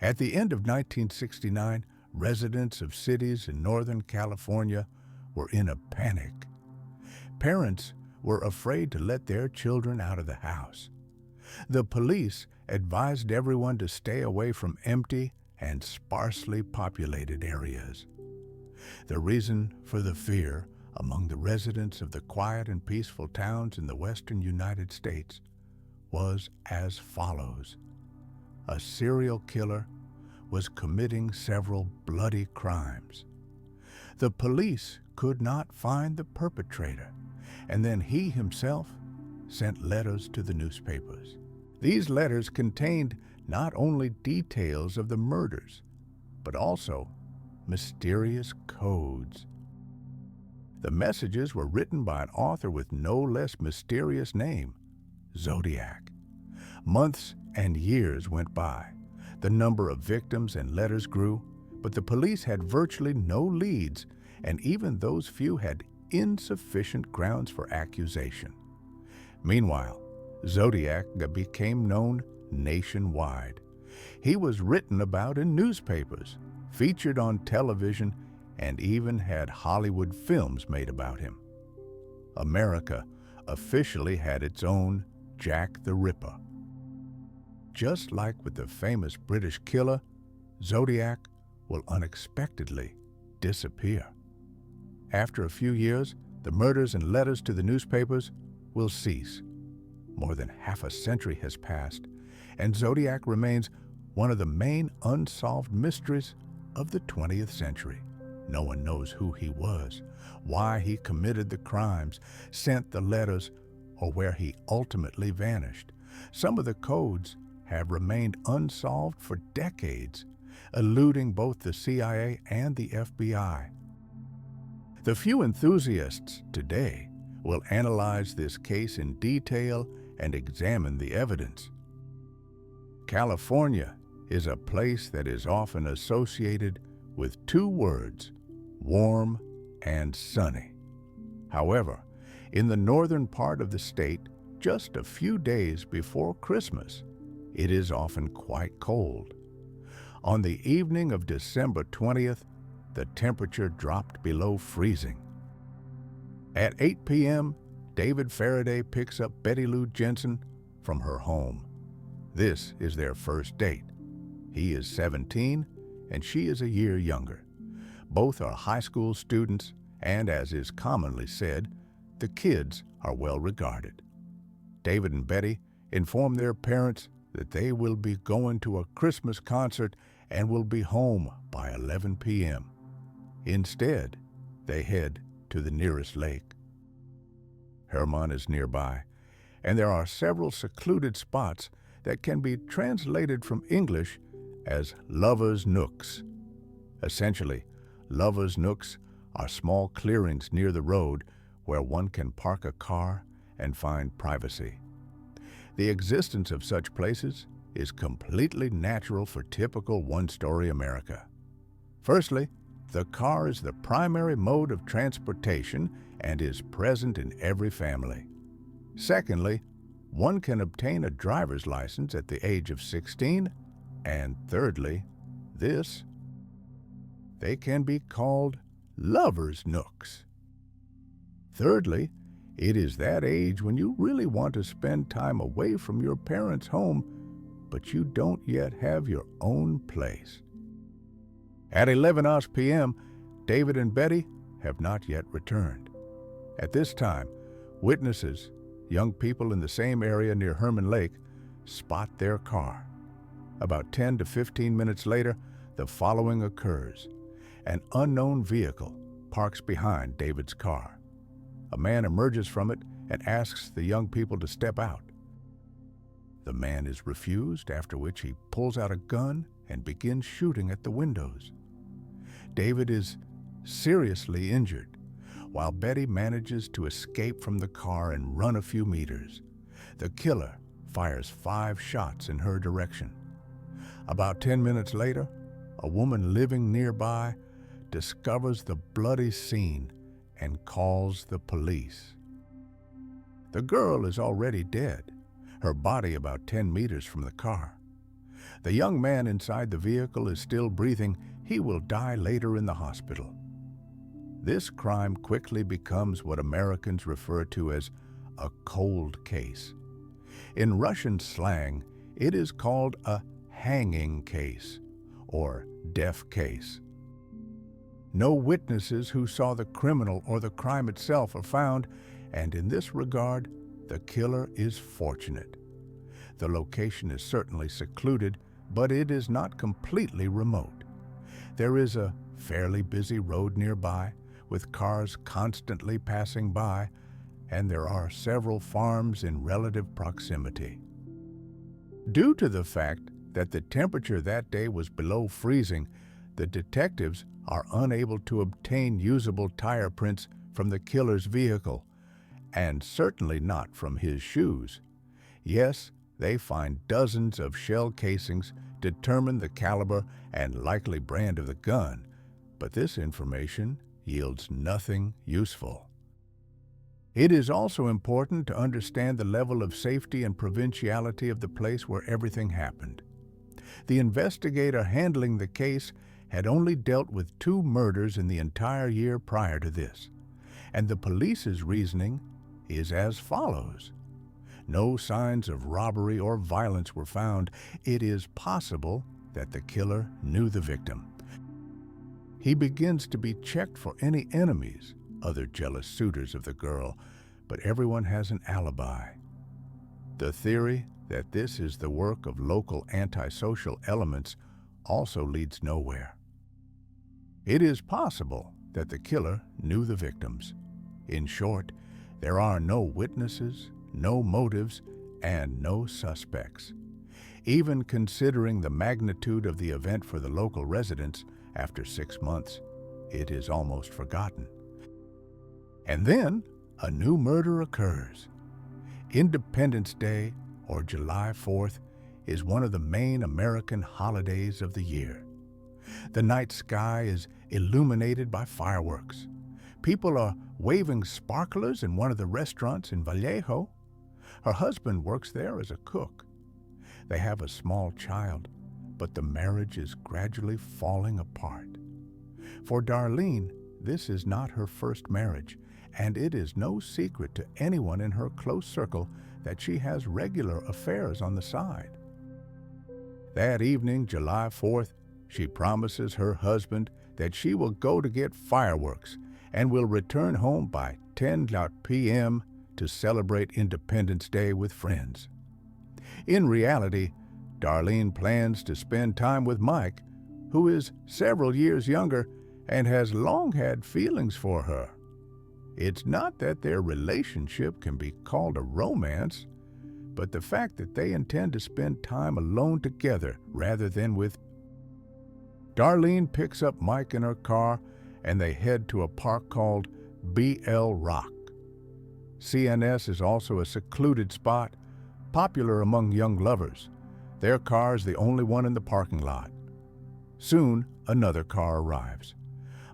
At the end of 1969, residents of cities in Northern California were in a panic. Parents were afraid to let their children out of the house. The police advised everyone to stay away from empty and sparsely populated areas. The reason for the fear among the residents of the quiet and peaceful towns in the western United States was as follows. A serial killer was committing several bloody crimes. The police could not find the perpetrator, and then he himself sent letters to the newspapers. These letters contained not only details of the murders, but also mysterious codes. The messages were written by an author with no less mysterious name, Zodiac. Months and years went by. The number of victims and letters grew, but the police had virtually no leads, and even those few had insufficient grounds for accusation. Meanwhile, Zodiac became known nationwide. He was written about in newspapers, featured on television, and even had Hollywood films made about him. America officially had its own Jack the Ripper. Just like with the famous British killer, Zodiac will unexpectedly disappear. After a few years, the murders and letters to the newspapers will cease. More than half a century has passed, and Zodiac remains one of the main unsolved mysteries of the 20th century. No one knows who he was, why he committed the crimes, sent the letters, or where he ultimately vanished. Some of the codes have remained unsolved for decades, eluding both the CIA and the FBI. The few enthusiasts today will analyze this case in detail and examine the evidence. California is a place that is often associated with two words, warm and sunny. However, in the northern part of the state, just a few days before Christmas, it is often quite cold. On the evening of December 20th, the temperature dropped below freezing. At 8 p.m., David Faraday picks up Betty Lou Jensen from her home. This is their first date. He is 17 and she is a year younger. Both are high school students, and as is commonly said, the kids are well regarded. David and Betty inform their parents that they will be going to a Christmas concert and will be home by 11 p.m. Instead, they head to the nearest lake. Herman is nearby, and there are several secluded spots that can be translated from English as lovers' nooks. Essentially, lovers' nooks are small clearings near the road where one can park a car and find privacy. The existence of such places is completely natural for typical one-story America. Firstly, the car is the primary mode of transportation and is present in every family. Secondly, one can obtain a driver's license at the age of 16. And thirdly, they can be called lovers' nooks. Thirdly, it is that age when you really want to spend time away from your parents' home, but you don't yet have your own place. At 11 p.m., David and Betty have not yet returned. At this time, witnesses, young people in the same area near Herman Lake, spot their car. About 10 to 15 minutes later, the following occurs. An unknown vehicle parks behind David's car. A man emerges from it and asks the young people to step out. The man is refused, after which he pulls out a gun and begins shooting at the windows. David is seriously injured, while Betty manages to escape from the car and run a few meters. The killer fires 5 shots in her direction. About 10 minutes later, a woman living nearby discovers the bloody scene and calls the police. The girl is already dead, her body about 10 meters from the car. The young man inside the vehicle is still breathing. He will die later in the hospital. This crime quickly becomes what Americans refer to as a cold case. In Russian slang, it is called a hanging case or death case. No witnesses who saw the criminal or the crime itself are found, and in this regard, the killer is fortunate. The location is certainly secluded, but it is not completely remote. There is a fairly busy road nearby, with cars constantly passing by, and there are several farms in relative proximity. Due to the fact that the temperature that day was below freezing, the detectives are unable to obtain usable tire prints from the killer's vehicle, and certainly not from his shoes. Yes, they find dozens of shell casings, determine the caliber and likely brand of the gun, but this information yields nothing useful. It is also important to understand the level of safety and provinciality of the place where everything happened. The investigator handling the case had only dealt with 2 murders in the entire year prior to this, and the police's reasoning is as follows. No signs of robbery or violence were found. It is possible that the killer knew the victim. He begins to be checked for any enemies, other jealous suitors of the girl, but everyone has an alibi. The theory that this is the work of local antisocial elements also leads nowhere. It is possible that the killer knew the victims. In short, there are no witnesses, no motives, and no suspects. Even considering the magnitude of the event for the local residents, after 6 months, it is almost forgotten. And then, a new murder occurs. Independence Day, or July 4th, is one of the main American holidays of the year. The night sky is illuminated by fireworks. People are waving sparklers in one of the restaurants in Vallejo. Her husband works there as a cook. They have a small child, but the marriage is gradually falling apart. For Darlene, this is not her first marriage, and it is no secret to anyone in her close circle that she has regular affairs on the side. That evening, July 4th, she promises her husband that she will go to get fireworks and will return home by 10 p.m. to celebrate Independence Day with friends. In reality, Darlene plans to spend time with Mike, who is several years younger and has long had feelings for her. It's not that their relationship can be called a romance, but the fact that they intend to spend time alone together rather than with. Darlene picks up Mike in her car and they head to a park called BL Rock. CNS is also a secluded spot, popular among young lovers. Their car is the only one in the parking lot. Soon, another car arrives.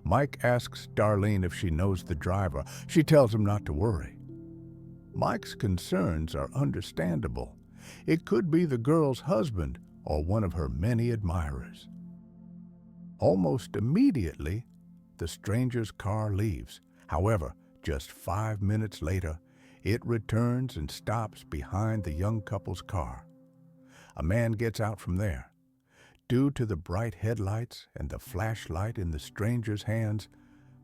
Mike asks Darlene if she knows the driver. She tells him not to worry. Mike's concerns are understandable. It could be the girl's husband or one of her many admirers. Almost immediately, the stranger's car leaves. However, just 5 minutes later, it returns and stops behind the young couple's car. A man gets out from there. Due to the bright headlights and the flashlight in the stranger's hands,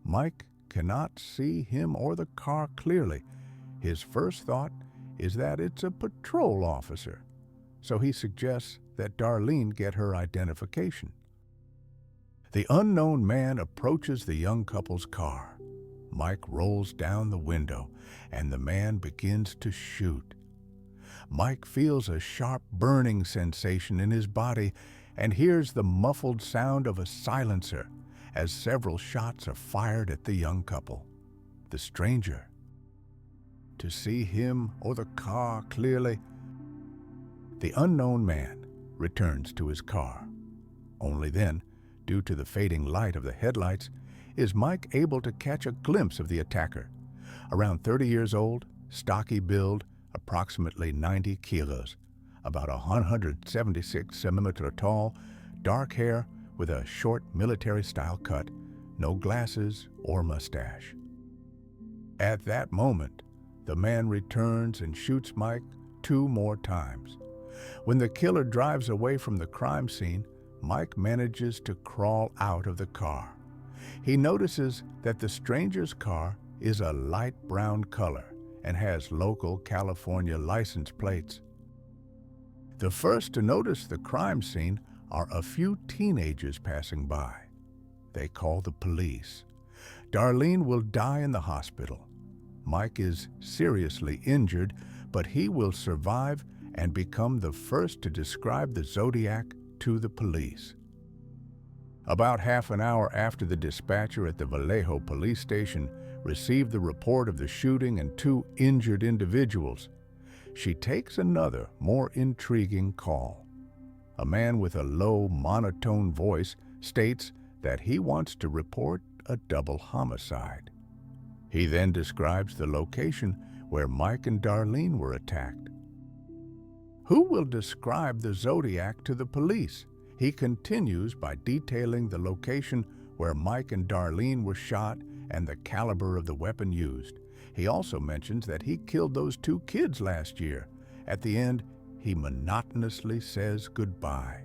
Mike cannot see him or the car clearly. His first thought is that it's a patrol officer, so he suggests that Darlene get her identification. The unknown man approaches the young couple's car. Mike rolls down the window, and the man begins to shoot. Mike feels a sharp burning sensation in his body and hears the muffled sound of a silencer as several shots are fired at the young couple. The stranger. To see him or the car clearly, the unknown man returns to his car. Only then, due to the fading light of the headlights, is Mike able to catch a glimpse of the attacker. Around 30 years old, stocky build, approximately 90 kilos. about 176 centimeters tall, dark hair with a short military-style cut, no glasses or mustache. At that moment, the man returns and shoots Mike 2 more times. When the killer drives away from the crime scene, Mike manages to crawl out of the car. He notices that the stranger's car is a light brown color and has local California license plates. The first to notice the crime scene are a few teenagers passing by. They call the police. Darlene will die in the hospital. Mike is seriously injured, but he will survive and become the first to describe the Zodiac to the police. About half an hour after the dispatcher at the Vallejo police station received the report of the shooting and 2 injured individuals, she takes another, more intriguing call. A man with a low, monotone voice states that he wants to report a double homicide. He then describes the location where Mike and Darlene were attacked. Who will describe the Zodiac to the police? He continues by detailing the location where Mike and Darlene were shot and the caliber of the weapon used. He also mentions that he killed those 2 kids last year. At the end, he monotonously says goodbye.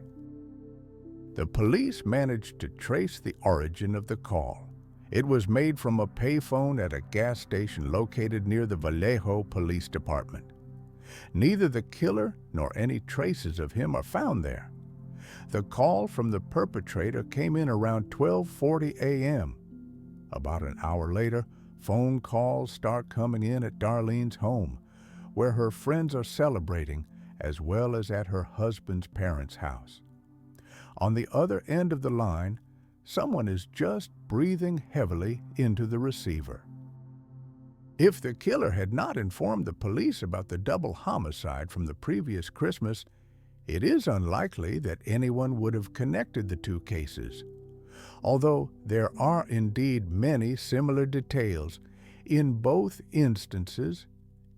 The police managed to trace the origin of the call. It was made from a payphone at a gas station located near the Vallejo Police Department. Neither the killer nor any traces of him are found there. The call from the perpetrator came in around 12:40 a.m. About an hour later, phone calls start coming in at Darlene's home, where her friends are celebrating, as well as at her husband's parents' house. On the other end of the line, someone is just breathing heavily into the receiver. If the killer had not informed the police about the double homicide from the previous Christmas, it is unlikely that anyone would have connected the 2 cases. Although there are indeed many similar details, in both instances,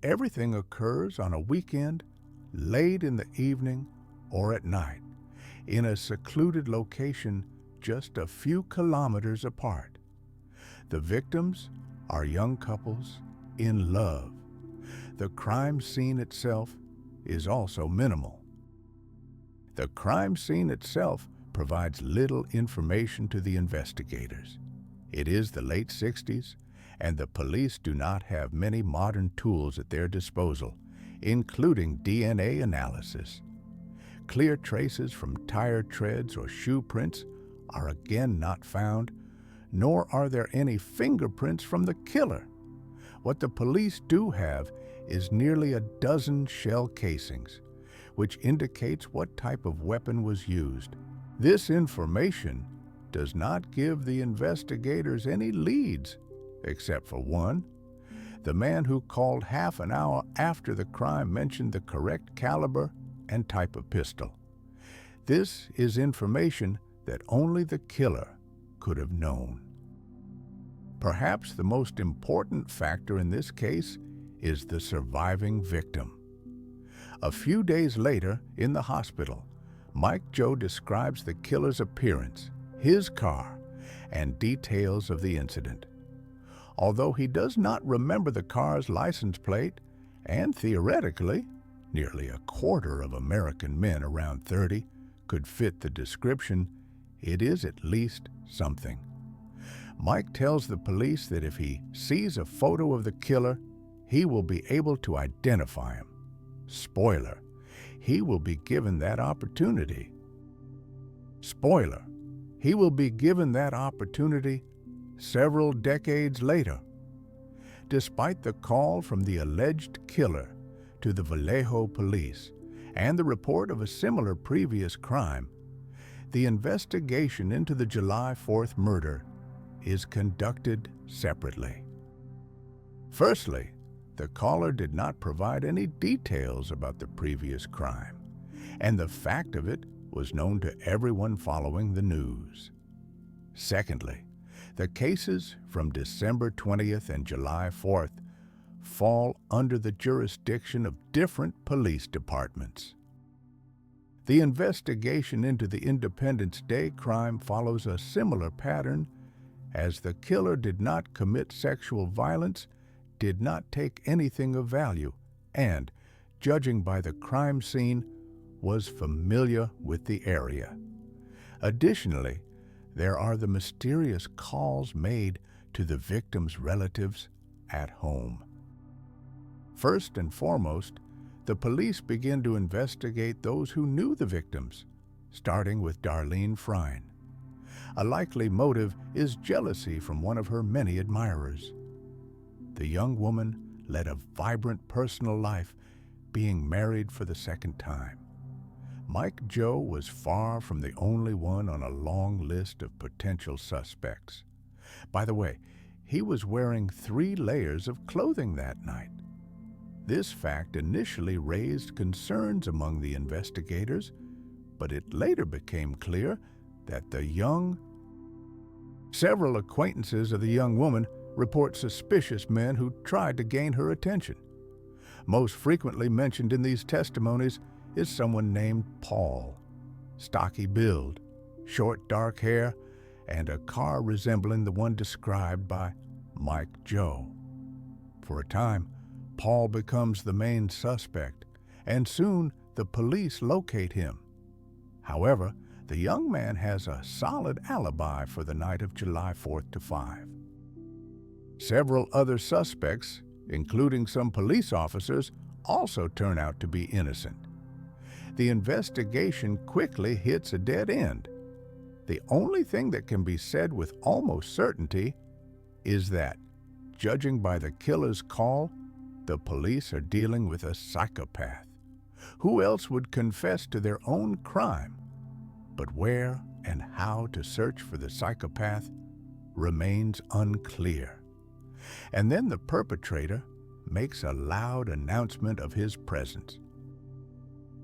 everything occurs on a weekend, late in the evening, or at night, in a secluded location just a few kilometers apart. The victims are young couples in love. The crime scene itself is also minimal. The crime scene itself provides little information to the investigators. It is the late 60s, and the police do not have many modern tools at their disposal, including DNA analysis. Clear traces from tire treads or shoe prints are again not found, nor are there any fingerprints from the killer. What the police do have is nearly a dozen shell casings, which indicates what type of weapon was used. This information does not give the investigators any leads, except for one. The man who called half an hour after the crime mentioned the correct caliber and type of pistol. This is information that only the killer could have known. Perhaps the most important factor in this case is the surviving victim. A few days later, in the hospital, Mike Joe describes the killer's appearance, his car, and details of the incident. Although he does not remember the car's license plate, and theoretically, nearly a quarter of American men around 30 could fit the description, it is at least something. Mike tells the police that if he sees a photo of the killer, he will be able to identify him. Spoiler, he will be given that opportunity. Spoiler, he will be given that opportunity several decades later. Despite the call from the alleged killer to the Vallejo police and the report of a similar previous crime, the investigation into the July 4th murder is conducted separately. Firstly, the caller did not provide any details about the previous crime, and the fact of it was known to everyone following the news. Secondly, the cases from December 20th and July 4th fall under the jurisdiction of different police departments. The investigation into the Independence Day crime follows a similar pattern, as the killer did not commit sexual violence, did not take anything of value, and, judging by the crime scene, was familiar with the area. Additionally, there are the mysterious calls made to the victim's relatives at home. First and foremost, the police begin to investigate those who knew the victims, starting with Darlene Frine. A likely motive is jealousy from one of her many admirers. The young woman led a vibrant personal life, being married for the second time. Mike Joe was far from the only one on a long list of potential suspects. By the way, he was wearing 3 layers of clothing that night. This fact initially raised concerns among the investigators, but it later became clear that several acquaintances of the young woman report suspicious men who tried to gain her attention. Most frequently mentioned in these testimonies is someone named Paul, stocky build, short dark hair, and a car resembling the one described by Mike Joe. For a time, Paul becomes the main suspect, and soon the police locate him. However, the young man has a solid alibi for the night of July 4th to 5. Several other suspects, including some police officers, also turn out to be innocent. The investigation quickly hits a dead end. The only thing that can be said with almost certainty is that, judging by the killer's call, the police are dealing with a psychopath. Who else would confess to their own crime? But where and how to search for the psychopath remains unclear. And then the perpetrator makes a loud announcement of his presence.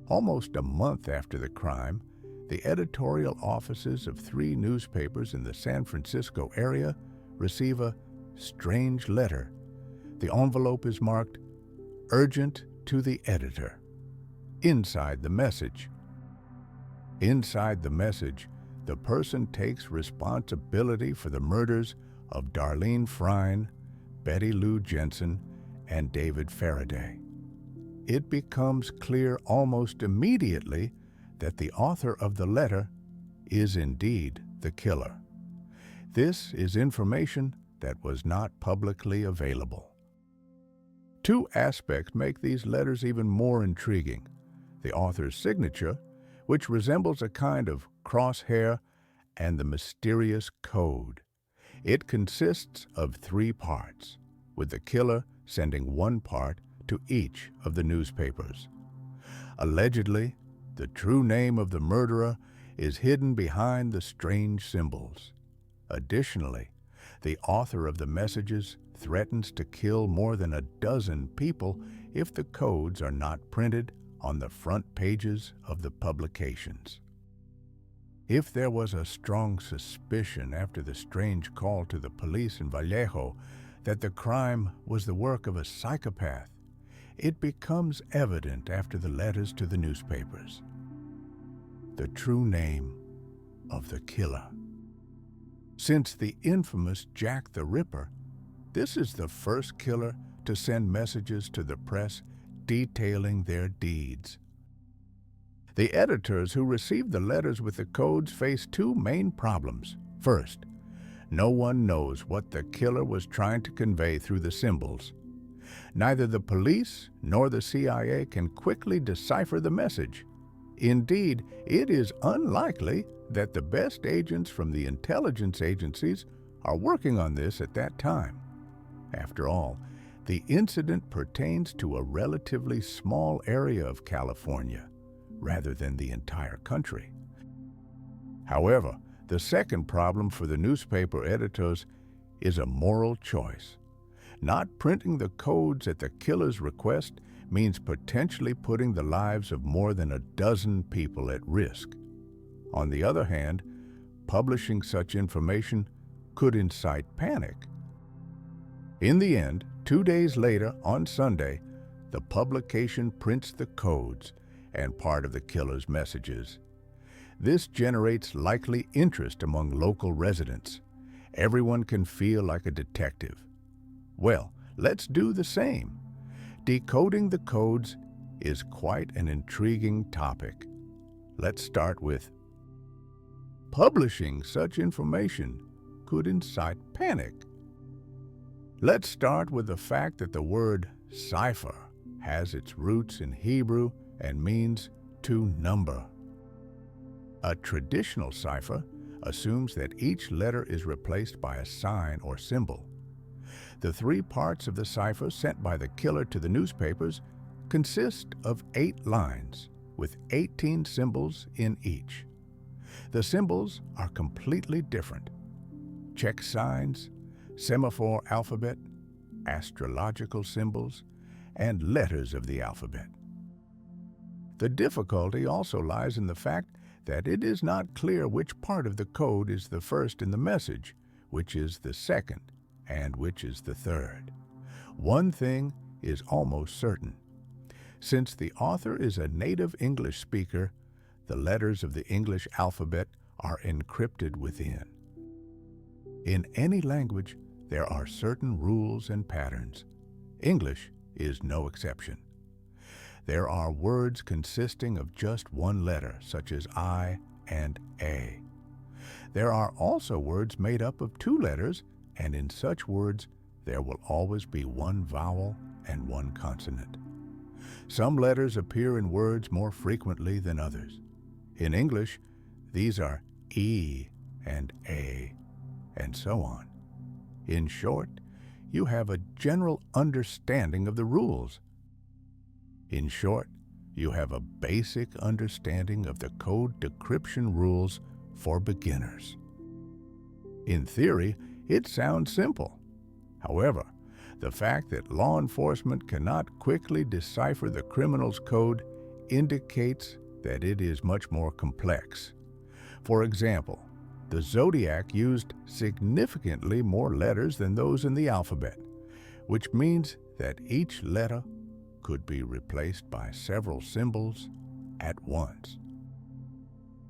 Almost a month after the crime, the editorial offices of 3 newspapers in the San Francisco area receive a strange letter. The envelope is marked, "Urgent to the editor." Inside the message, the person takes responsibility for the murders of Darlene Frine, Betty Lou Jensen, and David Faraday. It becomes clear almost immediately that the author of the letter is indeed the killer. This is information that was not publicly available. 2 aspects make these letters even more intriguing: the author's signature, which resembles a kind of crosshair, and the mysterious code. It consists of 3 parts, with the killer sending 1 part to each of the newspapers. Allegedly, the true name of the murderer is hidden behind the strange symbols. Additionally, the author of the messages threatens to kill more than a dozen people if the codes are not printed on the front pages of the publications. If there was a strong suspicion after the strange call to the police in Vallejo that the crime was the work of a psychopath, it becomes evident after the letters to the newspapers. The true name of the killer. Since the infamous Jack the Ripper, this is the first killer to send messages to the press detailing their deeds. The editors who received the letters with the codes face 2 main problems. First, no one knows what the killer was trying to convey through the symbols. Neither the police nor the CIA can quickly decipher the message. Indeed, it is unlikely that the best agents from the intelligence agencies are working on this at that time. After all, the incident pertains to a relatively small area of California, rather than the entire country. However, the second problem for the newspaper editors is a moral choice. Not printing the codes at the killer's request means potentially putting the lives of more than a dozen people at risk. On the other hand, publishing such information could incite panic. In the end, 2 days later, on Sunday, the publication prints the codes, and part of the killer's messages. This generates likely interest among local residents. Everyone can feel like a detective. Well, let's do the same. Decoding the codes is quite an intriguing topic. Let's start with publishing such information could incite panic. Let's start with the fact that the word cipher has its roots in Hebrew and means to number. A traditional cipher assumes that each letter is replaced by a sign or symbol. The 3 parts of the cipher sent by the killer to the newspapers consist of 8 lines with 18 symbols in each. The symbols are completely different: check signs, semaphore alphabet, astrological symbols, and letters of the alphabet. The difficulty also lies in the fact that it is not clear which part of the code is the first in the message, which is the second, and which is the third. One thing is almost certain. Since the author is a native English speaker, the letters of the English alphabet are encrypted within. In any language, there are certain rules and patterns. English is no exception. There are words consisting of just one letter, such as I and A. There are also words made up of 2 letters, and in such words, there will always be one vowel and one consonant. Some letters appear in words more frequently than others. In English, these are E and A, and so on. In short, you have a general understanding of the rules. In short, you have a basic understanding of the code decryption rules for beginners. In theory, it sounds simple. However, the fact that law enforcement cannot quickly decipher the criminal's code indicates that it is much more complex. For example, the Zodiac used significantly more letters than those in the alphabet, which means that each letter could be replaced by several symbols at once.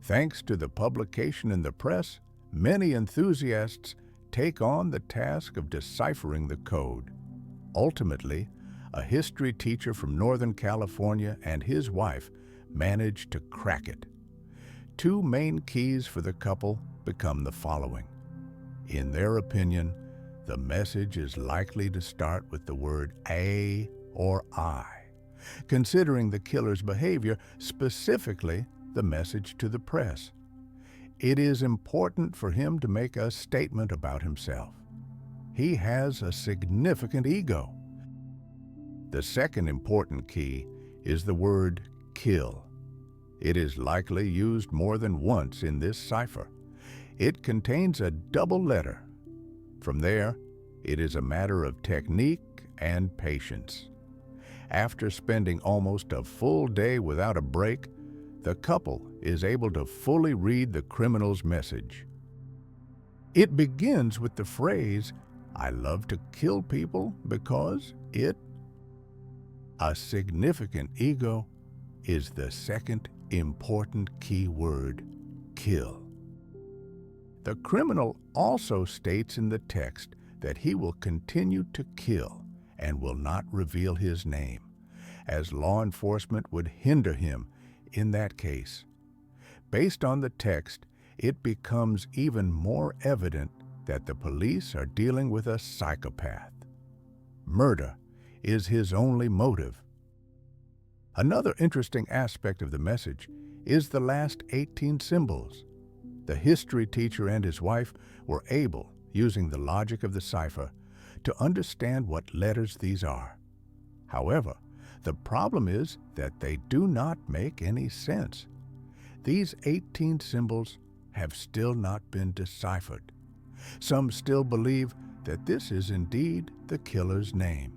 Thanks to the publication in the press, many enthusiasts take on the task of deciphering the code. Ultimately, a history teacher from Northern California and his wife managed to crack it. 2 main keys for the couple become the following. In their opinion, the message is likely to start with the word A or I, considering the killer's behavior, specifically the message to the press. It is important for him to make a statement about himself. He has a significant ego. The second important key is the word kill. It is likely used more than once in this cipher. It contains a double letter. From there, it is a matter of technique and patience. After spending almost a full day without a break, the couple is able to fully read the criminal's message. It begins with the phrase, "I love to kill people because it." A significant ego is the second important key word, kill. The criminal also states in the text that he will continue to kill and will not reveal his name, as law enforcement would hinder him in that case. Based on the text, it becomes even more evident that the police are dealing with a psychopath. Murder is his only motive. Another interesting aspect of the message is the last 18 symbols. The history teacher and his wife were able, using the logic of the cipher, to understand what letters these are. However, the problem is that they do not make any sense. These 18 symbols have still not been deciphered. Some still believe that this is indeed the killer's name.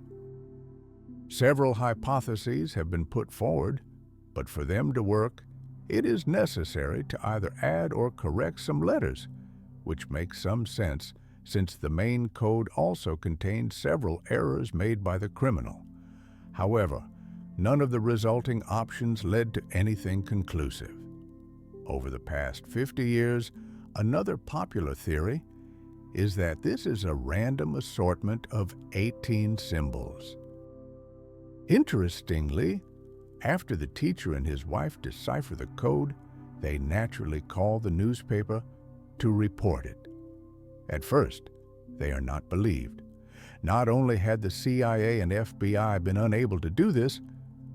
Several hypotheses have been put forward, but for them to work, it is necessary to either add or correct some letters, which makes some sense since the main code also contains several errors made by the criminal. However, none of the resulting options led to anything conclusive. Over the past 50 years, another popular theory is that this is a random assortment of 18 symbols. Interestingly, after the teacher and his wife decipher the code, they naturally call the newspaper to report it. At first, they are not believed. Not only had the CIA and FBI been unable to do this,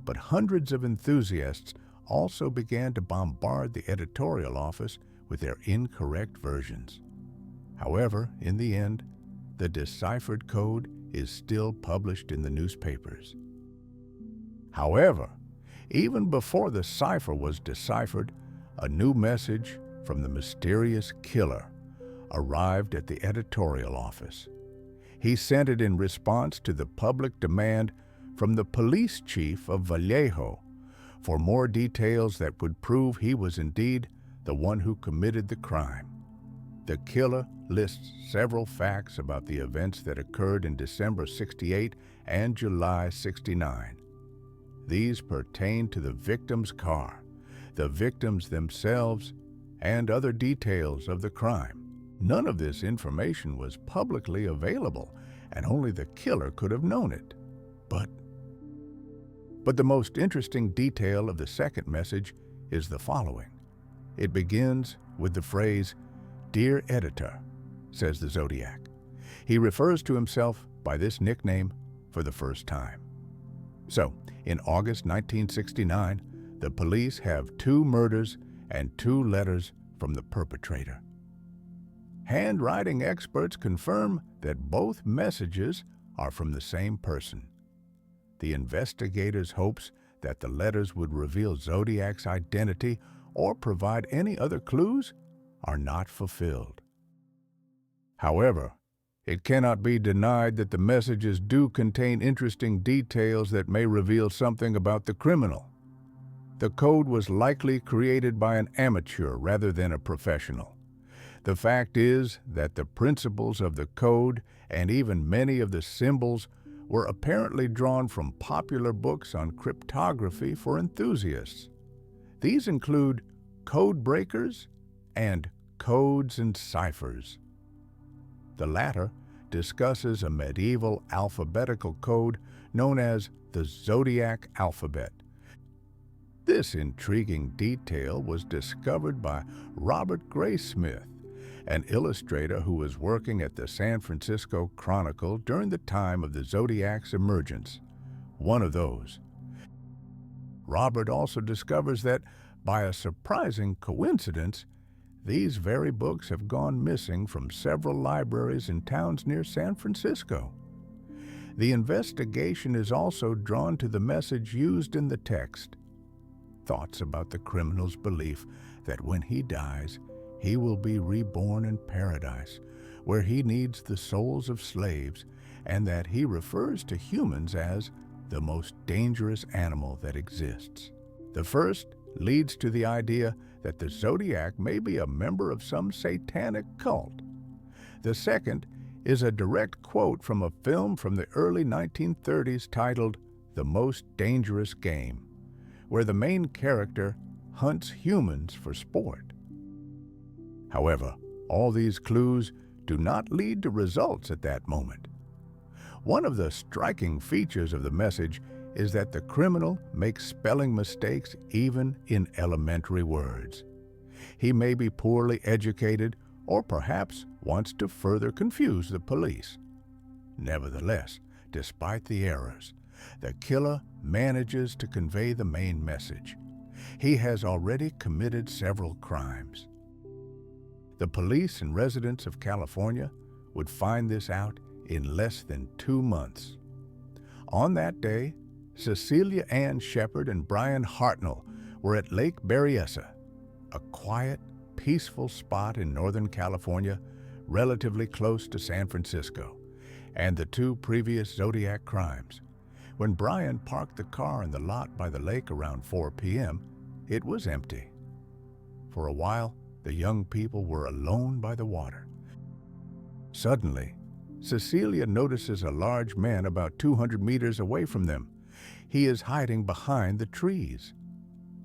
but hundreds of enthusiasts also began to bombard the editorial office with their incorrect versions. However, in the end, the deciphered code is still published in the newspapers. However, even before the cipher was deciphered, a new message from the mysterious killer arrived at the editorial office. He sent it in response to the public demand from the police chief of Vallejo for more details that would prove he was indeed the one who committed the crime. The killer lists several facts about the events that occurred in December 68 and July 69. These pertain to the victim's car, the victims themselves, and other details of the crime. None of this information was publicly available, and only the killer could have known it. But the most interesting detail of the second message is the following. It begins with the phrase, "Dear Editor," says the Zodiac. He refers to himself by this nickname for the first time. So, in August 1969, the police have 2 murders and 2 letters from the perpetrator. Handwriting experts confirm that both messages are from the same person. The investigators' hopes that the letters would reveal Zodiac's identity or provide any other clues are not fulfilled. However, it cannot be denied that the messages do contain interesting details that may reveal something about the criminal. The code was likely created by an amateur rather than a professional. The fact is that the principles of the code and even many of the symbols were apparently drawn from popular books on cryptography for enthusiasts. These include Code Breakers and Codes and Ciphers. The latter discusses a medieval alphabetical code known as the Zodiac alphabet. This intriguing detail was discovered by Robert Graysmith, an illustrator who was working at the San Francisco Chronicle during the time of the Zodiac's emergence, one of those. Robert also discovers that, by a surprising coincidence, these very books have gone missing from several libraries in towns near San Francisco. The investigation is also drawn to the message used in the text. Thoughts about the criminal's belief that when he dies, he will be reborn in paradise, where he needs the souls of slaves, and that he refers to humans as the most dangerous animal that exists. The first leads to the idea that the Zodiac may be a member of some satanic cult. The second is a direct quote from a film from the early 1930s titled The Most Dangerous Game, where the main character hunts humans for sport. However, all these clues do not lead to results at that moment. One of the striking features of the message is that the criminal makes spelling mistakes even in elementary words. He may be poorly educated or perhaps wants to further confuse the police. Nevertheless, despite the errors, the killer manages to convey the main message. He has already committed several crimes. The police and residents of California would find this out in less than 2 months. On that day, Cecilia Ann Shepard and Brian Hartnell were at Lake Berryessa, a quiet, peaceful spot in Northern California, relatively close to San Francisco, and the 2 previous Zodiac crimes. When Brian parked the car in the lot by the lake around 4 p.m., it was empty. For a while, the young people were alone by the water. Suddenly, Cecilia notices a large man about 200 meters away from them. he is hiding behind the trees.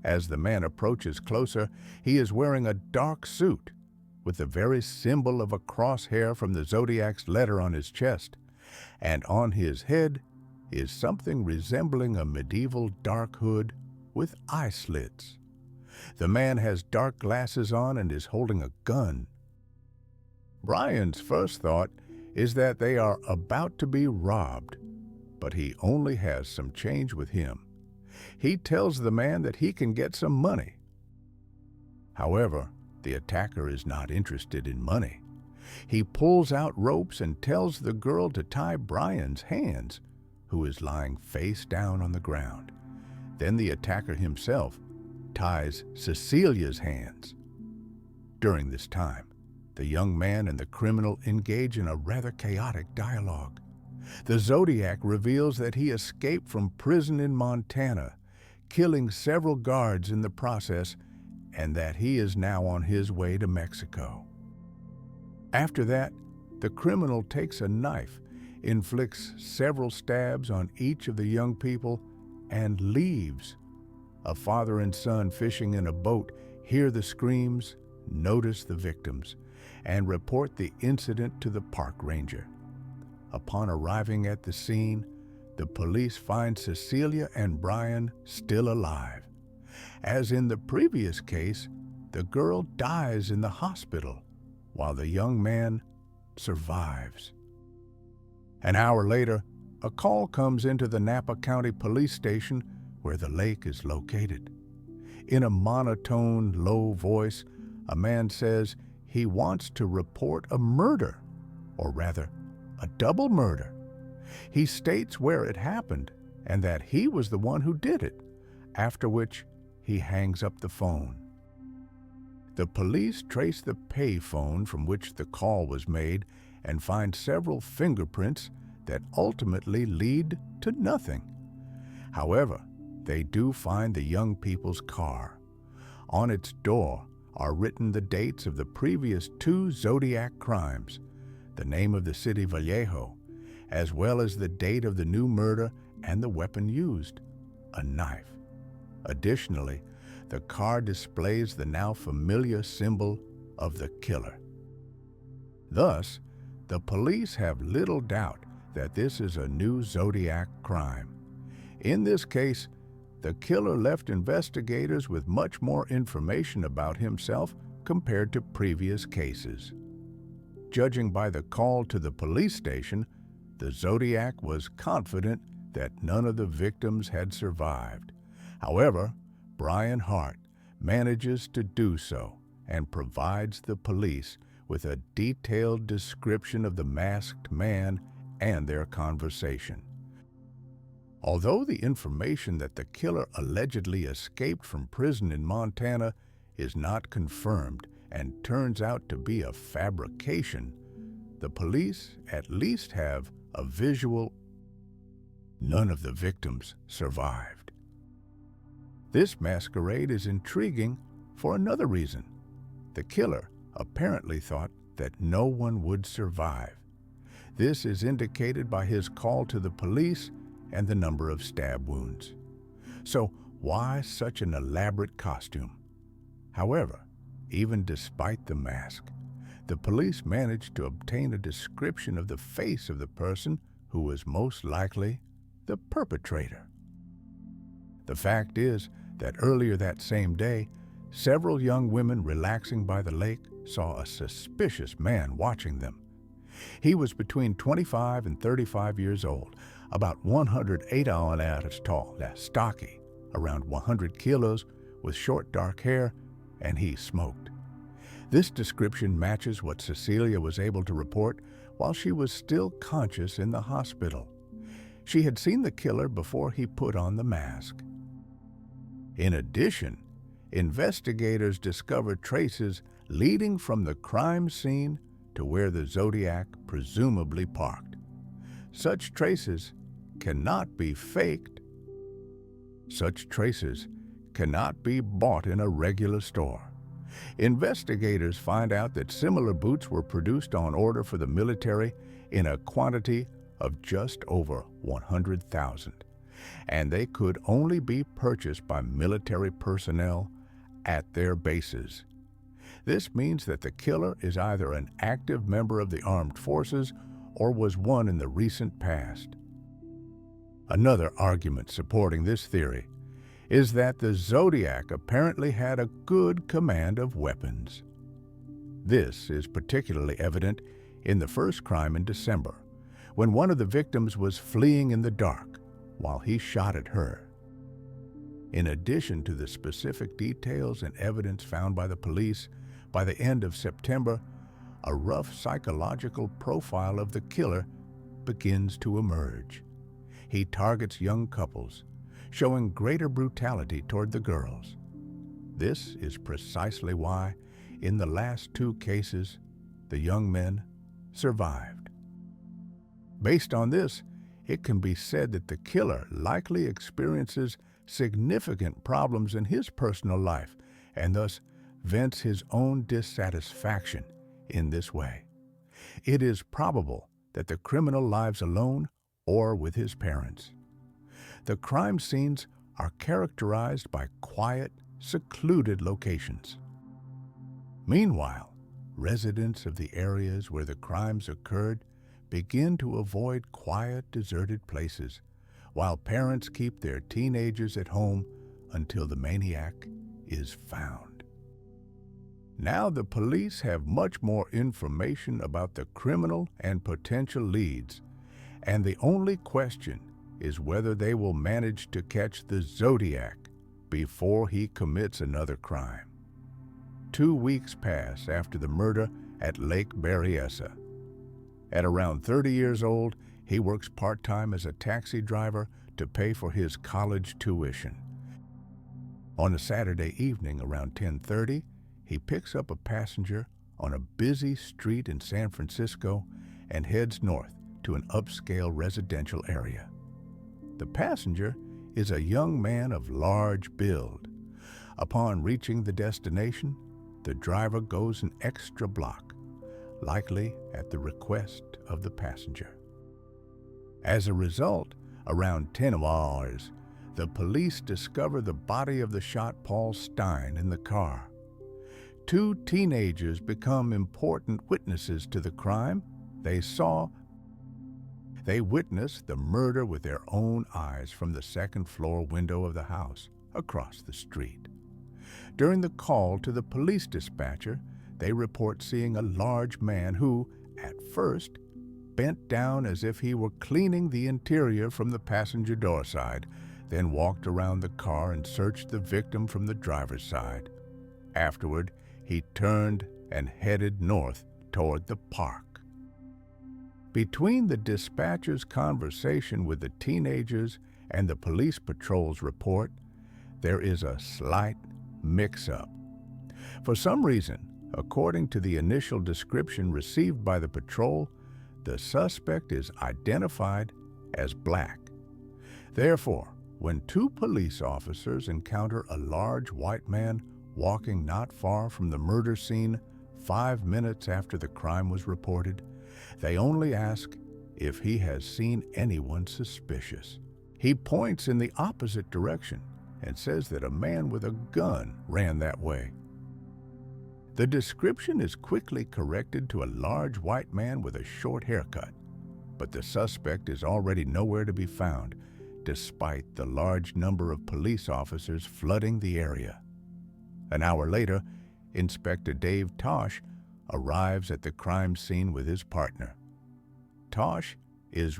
As the man approaches closer, he is wearing a dark suit with the very symbol of a crosshair from the Zodiac's letter on his chest, and on his head is something resembling a medieval dark hood with eye slits. The man has dark glasses on and is holding a gun. Brian's first thought is that they are about to be robbed, but he only has some change with him. He tells the man that he can get some money. However, the attacker is not interested in money. He pulls out ropes and tells the girl to tie Brian's hands, who is lying face down on the ground. Then the attacker himself ties Cecilia's hands. During this time, the young man and the criminal engage in a rather chaotic dialogue. The Zodiac reveals that he escaped from prison in Montana, killing several guards in the process, and that he is now on his way to Mexico. After that, the criminal takes a knife, inflicts several stabs on each of the young people, and leaves. A father and son fishing in a boat hear the screams, notice the victims, and report the incident to the park ranger. Upon arriving at the scene, the police find Cecilia and Brian still alive. As in the previous case, the girl dies in the hospital, while the young man survives. An hour later, a call comes into the Napa County Police Station where the lake is located. In a monotone, low voice, a man says he wants to report a murder, or rather, a double murder. He states where it happened and that he was the one who did it, after which he hangs up the phone. The police trace the pay phone from which the call was made and find several fingerprints that ultimately lead to nothing. However, they do find the young people's car. On its door are written the dates of the previous 2 Zodiac crimes, the name of the city Vallejo, as well as the date of the new murder and the weapon used, a knife. Additionally, the car displays the now familiar symbol of the killer. Thus, the police have little doubt that this is a new Zodiac crime. In this case, the killer left investigators with much more information about himself compared to previous cases. Judging by the call to the police station, the Zodiac was confident that none of the victims had survived. However, Brian Hart manages to do so and provides the police with a detailed description of the masked man and their conversation. Although the information that the killer allegedly escaped from prison in Montana is not confirmed and turns out to be a fabrication, the police at least have a visual. None of the victims survived. This masquerade is intriguing for another reason. The killer apparently thought that no one would survive. This is indicated by his call to the police and the number of stab wounds. So why such an elaborate costume? However, even despite the mask, the police managed to obtain a description of the face of the person who was most likely the perpetrator. The fact is that earlier that same day, several young women relaxing by the lake saw a suspicious man watching them. He was between 25 and 35 years old, about 108 ounces tall, stocky, around 100 kilos, with short dark hair, and he smoked. This description matches what Cecilia was able to report while she was still conscious in the hospital. She had seen the killer before he put on the mask. In addition, investigators discovered traces leading from the crime scene to where the Zodiac presumably parked. Such traces cannot be faked. Such traces cannot be bought in a regular store. Investigators find out that similar boots were produced on order for the military in a quantity of just over 100,000. and they could only be purchased by military personnel at their bases. This means that the killer is either an active member of the armed forces or was one in the recent past. Another argument supporting this theory is that the Zodiac apparently had a good command of weapons. This is particularly evident in the first crime in December, when one of the victims was fleeing in the dark while he shot at her. In addition to the specific details and evidence found by the police, by the end of September, a rough psychological profile of the killer begins to emerge. He targets young couples, showing greater brutality toward the girls. This is precisely why, in the last two cases, the young men survived. Based on this, it can be said that the killer likely experiences significant problems in his personal life and thus vents his own dissatisfaction in this way. It is probable that the criminal lives alone or with his parents. The crime scenes are characterized by quiet, secluded locations. Meanwhile, residents of the areas where the crimes occurred begin to avoid quiet, deserted places, while parents keep their teenagers at home until the maniac is found. Now the police have much more information about the criminal and potential leads, and the only question is whether they will manage to catch the Zodiac before he commits another crime. 2 weeks pass after the murder at Lake Berryessa. At around 30 years old, he works part-time as a taxi driver to pay for his college tuition. On a Saturday evening around 10:30, he picks up a passenger on a busy street in San Francisco and heads north to an upscale residential area. The passenger is a young man of large build. Upon reaching the destination, the driver goes an extra block, likely at the request of the passenger. As a result, around 10 hours, the police discover the body of the shot Paul Stein in the car. 2 teenagers become important witnesses to the crime. They witnessed the murder with their own eyes from the second-floor window of the house across the street. During the call to the police dispatcher, they report seeing a large man who, at first, bent down as if he were cleaning the interior from the passenger door side, then walked around the car and searched the victim from the driver's side. Afterward, he turned and headed north toward the park. Between the dispatcher's conversation with the teenagers and the police patrol's report, there is a slight mix-up. For some reason, according to the initial description received by the patrol, the suspect is identified as black. Therefore, when 2 police officers encounter a large white man walking not far from the murder scene 5 minutes after the crime was reported, they only ask if he has seen anyone suspicious. He points in the opposite direction and says that a man with a gun ran that way. The description is quickly corrected to a large white man with a short haircut, but the suspect is already nowhere to be found, despite the large number of police officers flooding the area. An hour later, Inspector Dave Tosh arrives at the crime scene with his partner. Tosh is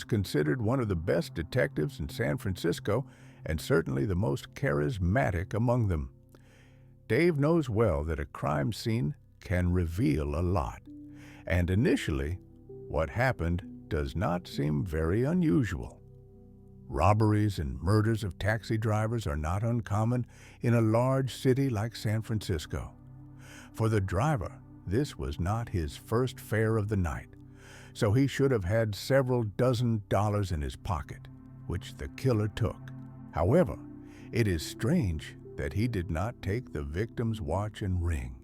considered one of the best detectives in San Francisco and certainly the most charismatic among them. Dave knows well that a crime scene can reveal a lot, and initially, what happened does not seem very unusual. Robberies and murders of taxi drivers are not uncommon in a large city like San Francisco. For the driver, this was not his first fare of the night, so he should have had several dozen dollars in his pocket, which the killer took. However, it is strange that he did not take the victim's watch and ring.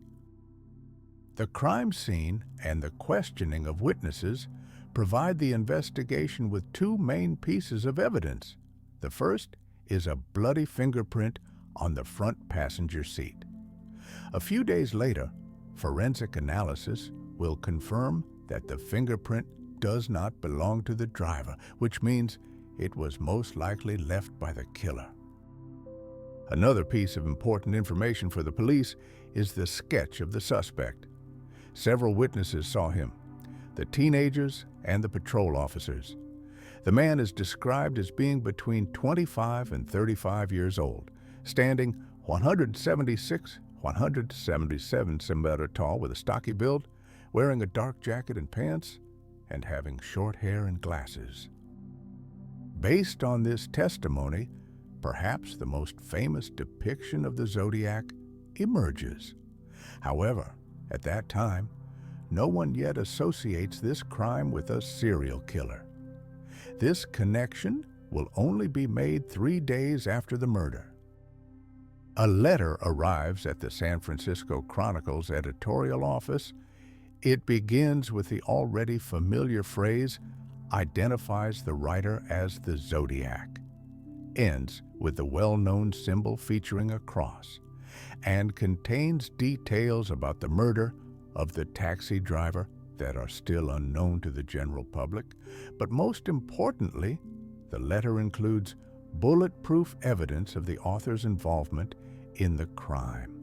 The crime scene and the questioning of witnesses provide the investigation with two main pieces of evidence. The first is a bloody fingerprint on the front passenger seat. A few days later, forensic analysis will confirm that the fingerprint does not belong to the driver, which means it was most likely left by the killer. Another piece of important information for the police is the sketch of the suspect. Several witnesses saw him, the teenagers and the patrol officers. The man is described as being between 25 and 35 years old, standing 177 centimeters tall with a stocky build, wearing a dark jacket and pants, and having short hair and glasses. Based on this testimony, perhaps the most famous depiction of the Zodiac emerges. However, at that time, no one yet associates this crime with a serial killer. This connection will only be made 3 days after the murder. A letter arrives at the San Francisco Chronicle's editorial office. It begins with the already familiar phrase, identifies the writer as the Zodiac, ends with the well-known symbol featuring a cross, and contains details about the murder of the taxi driver that are still unknown to the general public. But most importantly, the letter includes bulletproof evidence of the author's involvement in the crime,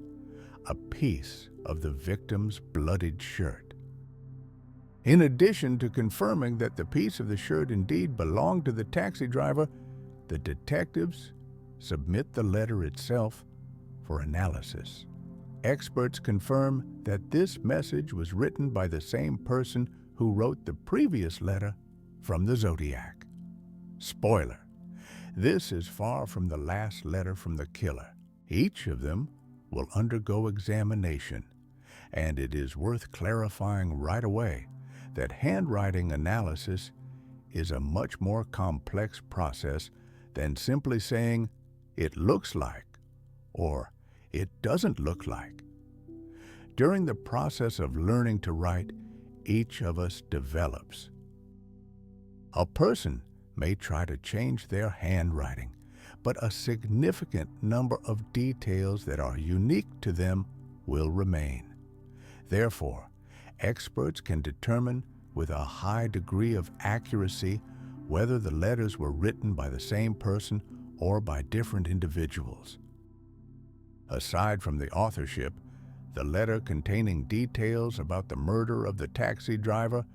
a piece of the victim's bloodied shirt. In addition to confirming that the piece of the shirt indeed belonged to the taxi driver, the detectives submit the letter itself for analysis. Experts confirm that this message was written by the same person who wrote the previous letter from the Zodiac. Spoiler: this is far from the last letter from the killer. Each of them will undergo examination, and it is worth clarifying right away that handwriting analysis is a much more complex process than simply saying, "it looks like," or "it doesn't look like." During the process of learning to write, each of us develops. A person may try to change their handwriting, but a significant number of details that are unique to them will remain. Therefore, experts can determine with a high degree of accuracy whether the letters were written by the same person or by different individuals. Aside from the authorship, the letter containing details about the murder of the taxi driver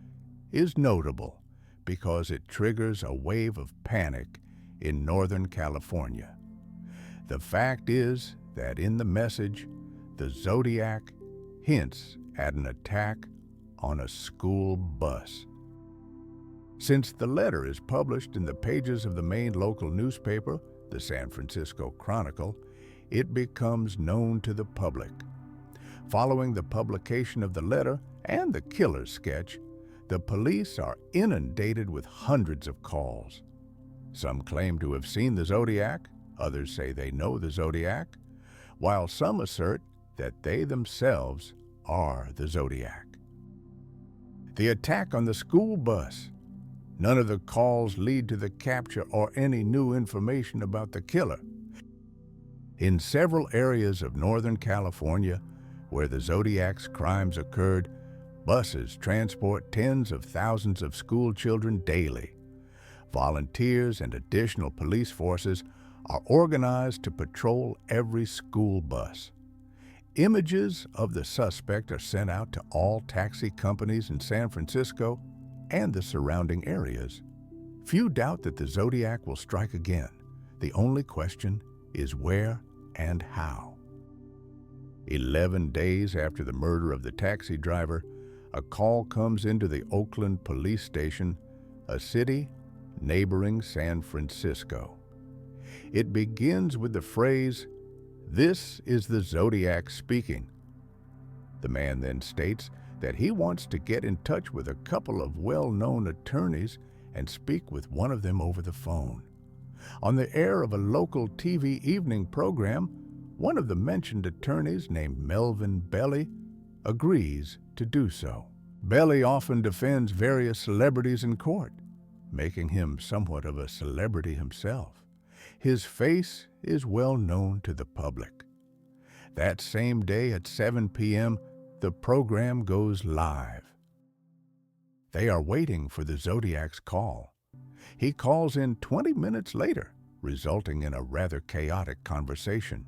is notable because it triggers a wave of panic in Northern California. The fact is that in the message, the Zodiac hints at an attack on a school bus. Since the letter is published in the pages of the main local newspaper, the San Francisco Chronicle, it becomes known to the public. Following the publication of the letter and the killer's sketch, the police are inundated with hundreds of calls. Some claim to have seen the Zodiac, others say they know the Zodiac, while some assert that they themselves are the Zodiac. The attack on the school bus. None of the calls lead to the capture or any new information about the killer. In several areas of Northern California where the Zodiac's crimes occurred, buses transport tens of thousands of school children daily. Volunteers and additional police forces are organized to patrol every school bus. Images of the suspect are sent out to all taxi companies in San Francisco and the surrounding areas. Few doubt that the Zodiac will strike again. The only question is where and how. 11 days after the murder of the taxi driver, a call comes into the Oakland police station, a city neighboring San Francisco. It begins with the phrase, "This is the Zodiac speaking." The man then states that he wants to get in touch with a couple of well-known attorneys and speak with one of them over the phone. On the air of a local TV evening program, one of the mentioned attorneys, named Melvin Belly, agrees to do so. Belly often defends various celebrities in court, making him somewhat of a celebrity himself. His face is well known to the public. That same day at 7 p.m., the program goes live. They are waiting for the Zodiac's call. He calls in 20 minutes later, resulting in a rather chaotic conversation.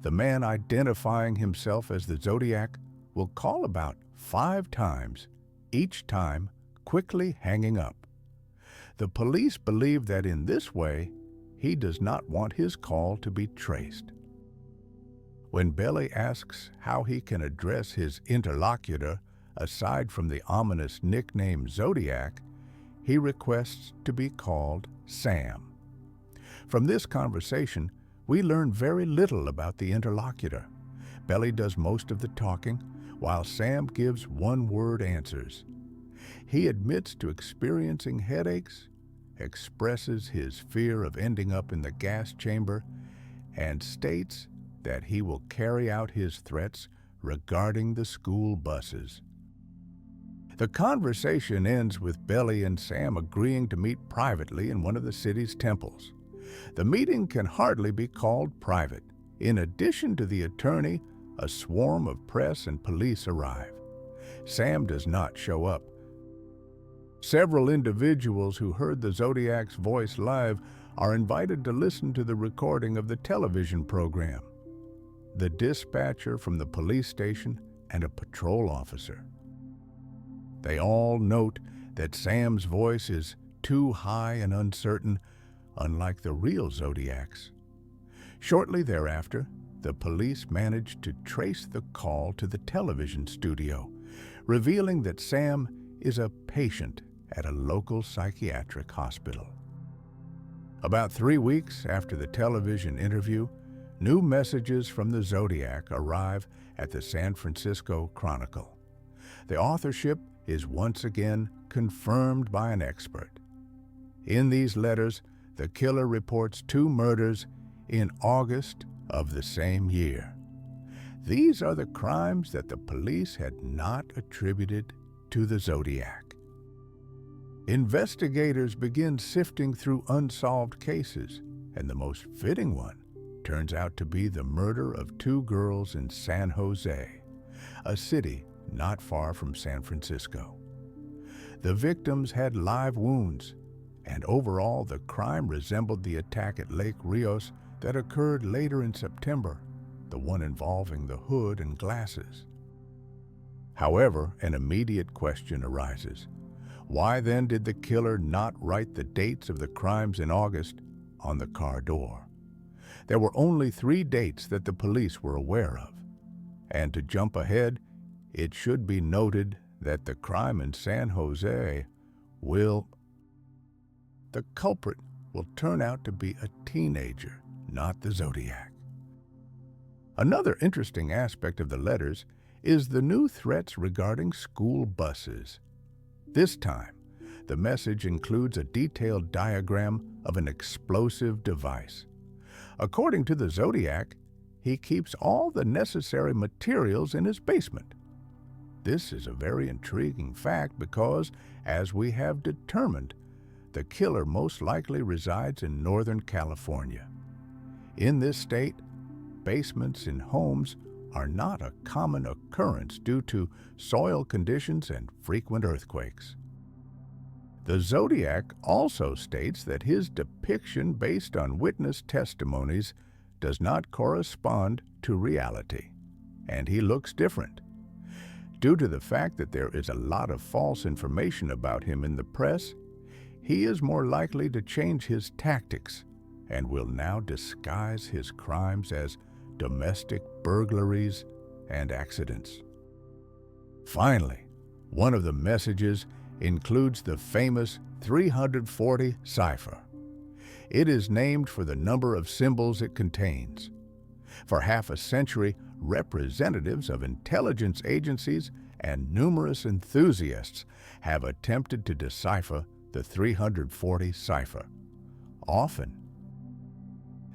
The man identifying himself as the Zodiac will call about 5 times, each time quickly hanging up. The police believe that in this way, he does not want his call to be traced. When Belly asks how he can address his interlocutor, aside from the ominous nickname Zodiac, he requests to be called Sam. From this conversation, we learn very little about the interlocutor. Belly does most of the talking, while Sam gives one-word answers. He admits to experiencing headaches, expresses his fear of ending up in the gas chamber, and states that he will carry out his threats regarding the school buses. The conversation ends with Belly and Sam agreeing to meet privately in one of the city's temples. The meeting can hardly be called private. In addition to the attorney, a swarm of press and police arrive. Sam does not show up. Several individuals who heard the Zodiac's voice live are invited to listen to the recording of the television program. The dispatcher from the police station and a patrol officer. They all note that Sam's voice is too high and uncertain, unlike the real Zodiac's. Shortly thereafter, the police managed to trace the call to the television studio, revealing that Sam is a patient at a local psychiatric hospital. About 3 weeks after the television interview, new messages from the Zodiac arrive at the San Francisco Chronicle. The authorship is once again confirmed by an expert. In these letters, the killer reports 2 murders in August of the same year. These are the crimes that the police had not attributed to the Zodiac. Investigators begin sifting through unsolved cases, and the most fitting one turns out to be the murder of 2 girls in San Jose, a city not far from San Francisco. The victims had live wounds, and overall the crime resembled the attack at Lake Rios that occurred later in September, the one involving the hood and glasses. However, an immediate question arises. Why then did the killer not write the dates of the crimes in August on the car door? There were only 3 dates that the police were aware of. And to jump ahead, it should be noted that the crime in San Jose the culprit will turn out to be a teenager, not the Zodiac. Another interesting aspect of the letters is the new threats regarding school buses. This time, the message includes a detailed diagram of an explosive device. According to the Zodiac, he keeps all the necessary materials in his basement. This is a very intriguing fact because, as we have determined, the killer most likely resides in Northern California. In this state, basements in homes are not a common occurrence due to soil conditions and frequent earthquakes. The Zodiac also states that his depiction based on witness testimonies does not correspond to reality, and he looks different. Due to the fact that there is a lot of false information about him in the press, he is more likely to change his tactics and will now disguise his crimes as domestic burglaries and accidents. Finally, one of the messages includes the famous 340 cipher. It is named for the number of symbols it contains. For half a century, representatives of intelligence agencies and numerous enthusiasts have attempted to decipher the 340 cipher. Often,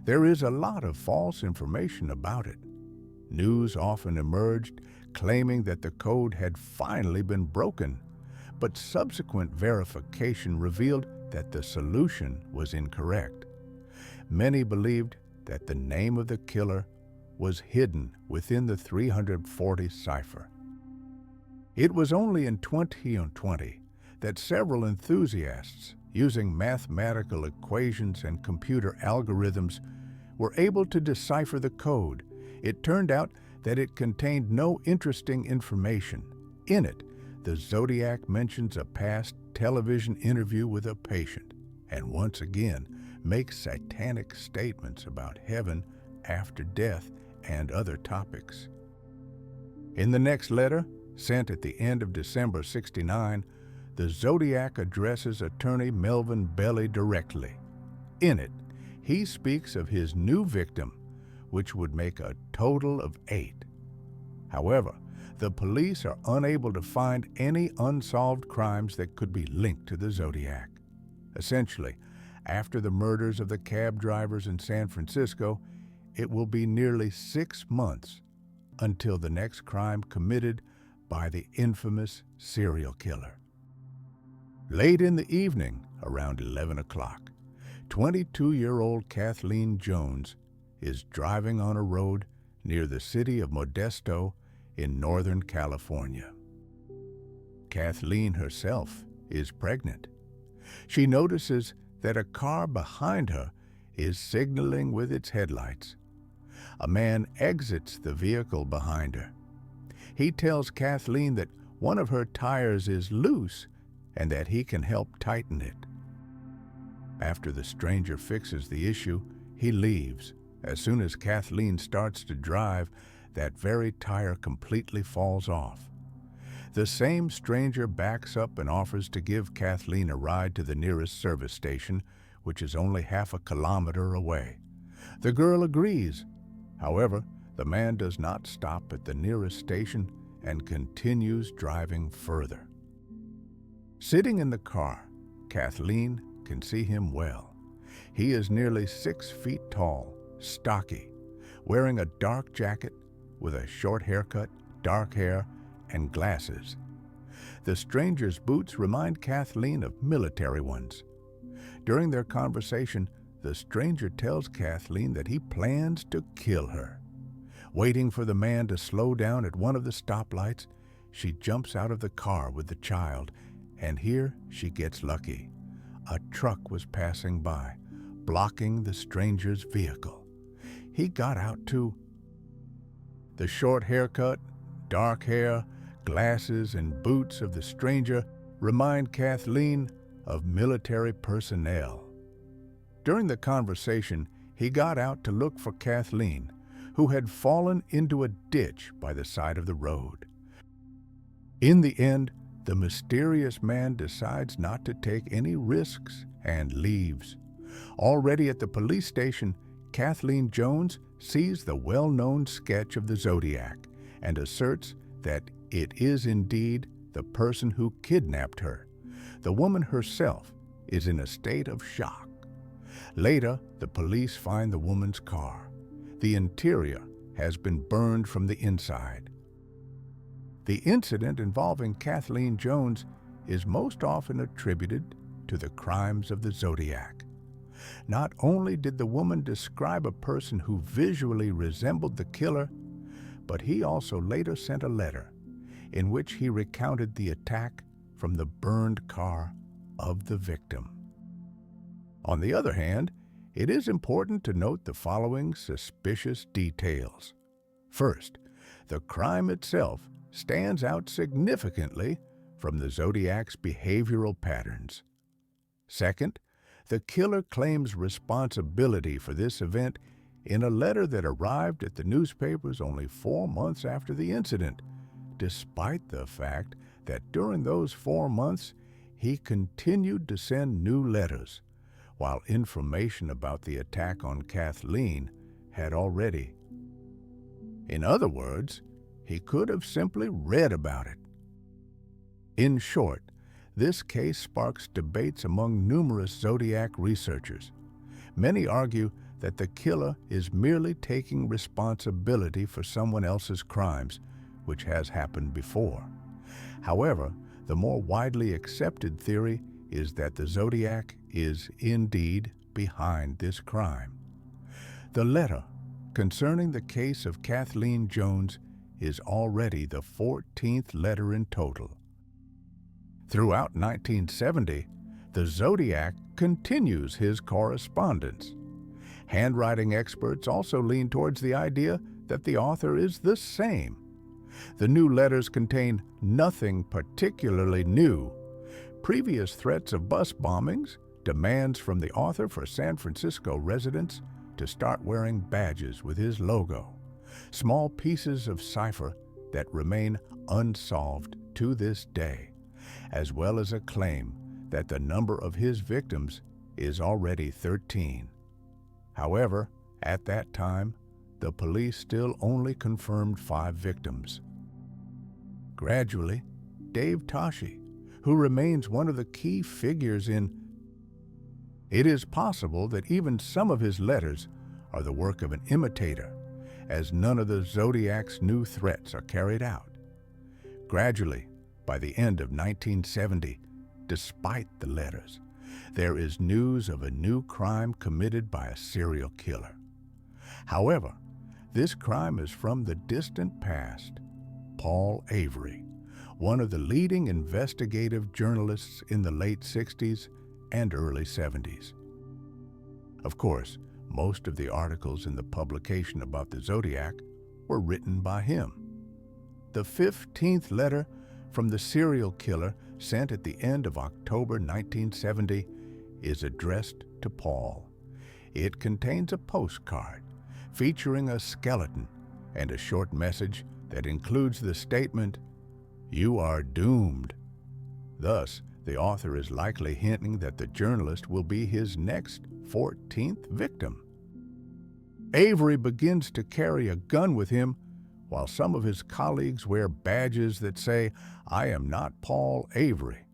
there is a lot of false information about it. News often emerged claiming that the code had finally been broken, but subsequent verification revealed that the solution was incorrect. Many believed that the name of the killer was hidden within the 340 cipher. It was only in 2020 that several enthusiasts, using mathematical equations and computer algorithms, were able to decipher the code. It turned out that it contained no interesting information. In it, the Zodiac mentions a past television interview with a patient, and once again makes satanic statements about heaven after death and other topics. In the next letter, sent at the end of December '69, the Zodiac addresses attorney Melvin Belly directly. In it, he speaks of his new victim, which would make a total of 8. However, the police are unable to find any unsolved crimes that could be linked to the Zodiac. Essentially, after the murders of the cab drivers in San Francisco, it will be nearly 6 months until the next crime committed by the infamous serial killer. Late in the evening, around 11 o'clock, 22-year-old Kathleen Jones is driving on a road near the city of Modesto in Northern California. Kathleen herself is pregnant. She notices that a car behind her is signaling with its headlights. A man exits the vehicle behind her. He tells Kathleen that one of her tires is loose and that he can help tighten it. After the stranger fixes the issue, he leaves. As soon as Kathleen starts to drive, that very tire completely falls off. The same stranger backs up and offers to give Kathleen a ride to the nearest service station, which is only half a kilometer away. The girl agrees. However, the man does not stop at the nearest station and continues driving further. Sitting in the car, Kathleen can see him well. He is nearly 6 feet tall, stocky, wearing a dark jacket with a short haircut, dark hair, and glasses. The stranger's boots remind Kathleen of military ones. During their conversation, the stranger tells Kathleen that he plans to kill her. Waiting for the man to slow down at one of the stoplights, she jumps out of the car with the child, and here she gets lucky. A truck was passing by, blocking the stranger's vehicle. He got out too. The short haircut, dark hair, glasses, and boots of the stranger remind Kathleen of military personnel. During the conversation, he got out to look for Kathleen, who had fallen into a ditch by the side of the road. In the end, the mysterious man decides not to take any risks and leaves. Already at the police station, Kathleen Jones sees the well-known sketch of the Zodiac and asserts that it is indeed the person who kidnapped her. The woman herself is in a state of shock. Later, the police find the woman's car. The interior has been burned from the inside. The incident involving Kathleen Jones is most often attributed to the crimes of the Zodiac. Not only did the woman describe a person who visually resembled the killer, but he also later sent a letter in which he recounted the attack from the burned car of the victim. On the other hand, it is important to note the following suspicious details. First, the crime itself stands out significantly from the Zodiac's behavioral patterns. Second, the killer claims responsibility for this event in a letter that arrived at the newspapers only 4 months after the incident, despite the fact that during those 4 months he continued to send new letters, while information about the attack on Kathleen had already. In other words, he could have simply read about it. In short, this case sparks debates among numerous Zodiac researchers. Many argue that the killer is merely taking responsibility for someone else's crimes, which has happened before. However, the more widely accepted theory is that the Zodiac is indeed behind this crime. The letter concerning the case of Kathleen Jones is already the 14th letter in total. Throughout 1970, the Zodiac continues his correspondence. Handwriting experts also lean towards the idea that the author is the same. The new letters contain nothing particularly new. Previous threats of bus bombings, demands from the author for San Francisco residents to start wearing badges with his logo, small pieces of Cipher that remain unsolved to this day, as well as a claim that the number of his victims is already 13. However, at that time, the police still only confirmed 5 victims. Gradually, Dave Toschi, who remains one of the key figures in it is possible that even some of his letters are the work of an imitator, as none of the Zodiac's new threats are carried out. Gradually, by the end of 1970, despite the letters, there is news of a new crime committed by a serial killer. However, this crime is from the distant past. Paul Avery, one of the leading investigative journalists in the late 60s and early 70s. Of course, most of the articles in the publication about the Zodiac were written by him. The 15th letter from the serial killer, sent at the end of October 1970, is addressed to Paul. It contains a postcard featuring a skeleton and a short message that includes the statement, "You are doomed." Thus, the author is likely hinting that the journalist will be his next 14th victim. Avery begins to carry a gun with him, while some of his colleagues wear badges that say, "I am not Paul Avery."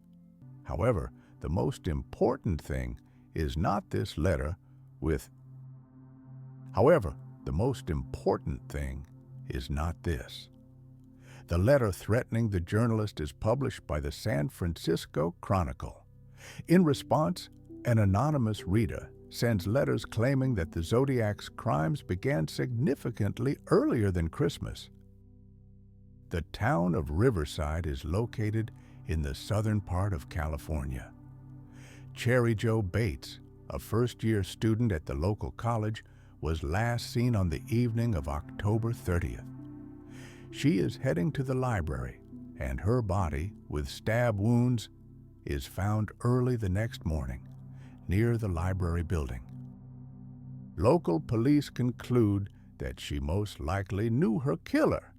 However, the most important thing is not this letter with the most important thing is not this. The letter threatening the journalist is published by the San Francisco Chronicle. In response, an anonymous reader sends letters claiming that the Zodiac's crimes began significantly earlier than Christmas. The town of Riverside is located in the southern part of California. Cherry Joe Bates, a first-year student at the local college, was last seen on the evening of October 30th. She is heading to the library, and her body, with stab wounds, is found early the next morning, near the library building. Local police conclude that she most likely knew her killer,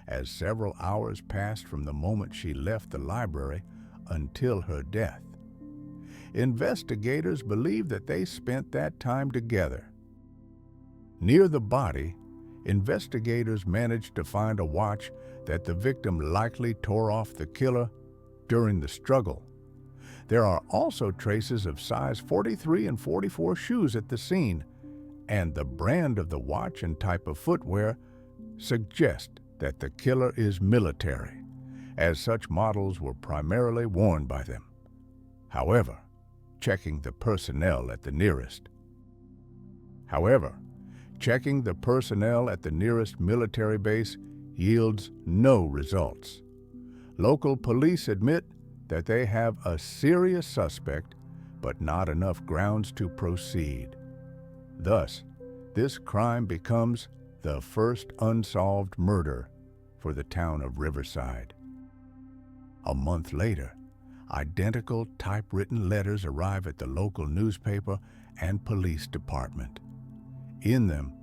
as several hours passed from the moment she left the library until her death. Investigators believe that they spent that time together. Near the body, investigators managed to find a watch that the victim likely tore off the killer during the struggle. There are also traces of size 43 and 44 shoes at the scene, and the brand of the watch and type of footwear suggest that the killer is military, as such models were primarily worn by them. However, checking the personnel at the nearest military base yields no results. Local police admit that they have a serious suspect, but not enough grounds to proceed. Thus, this crime becomes the first unsolved murder for the town of Riverside. A month later, identical typewritten letters arrive at the local newspaper and police department. In them,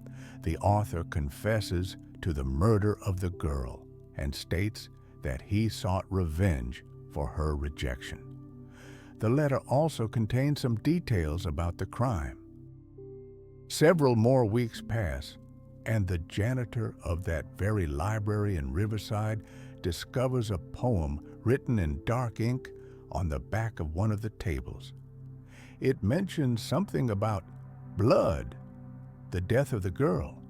the author confesses to the murder of the girl and states that he sought revenge for her rejection. The letter also contains some details about the crime. Several more weeks pass, and the janitor of that very library in Riverside discovers a poem written in dark ink on the back of one of the tables. It mentions something about blood, the death of the girl,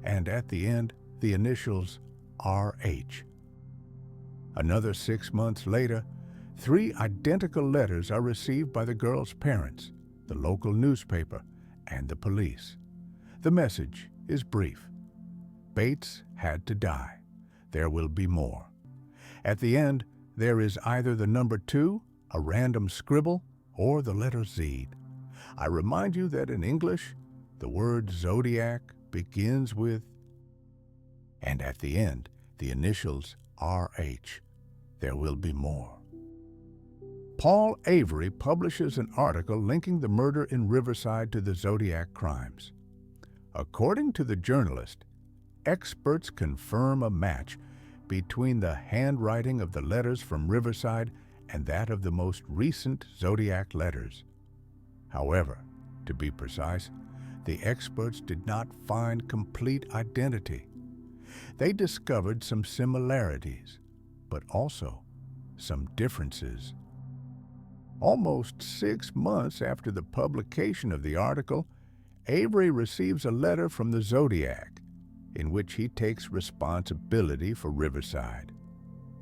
and at the end, the initials RH. Another 6 months later, 3 identical letters are received by the girl's parents, the local newspaper, and the police. The message is brief. Bates had to die. There will be more. At the end, there is either the number 2, a random scribble, or the letter Z. I remind you that in English, the word Zodiac begins with, and at the end, the initials RH. There will be more. Paul Avery publishes an article linking the murder in Riverside to the Zodiac crimes. According to the journalist, experts confirm a match between the handwriting of the letters from Riverside and that of the most recent Zodiac letters. However, to be precise, the experts did not find complete identity. They discovered some similarities, but also some differences. Almost 6 months after the publication of the article, Avery receives a letter from the Zodiac, in which he takes responsibility for Riverside.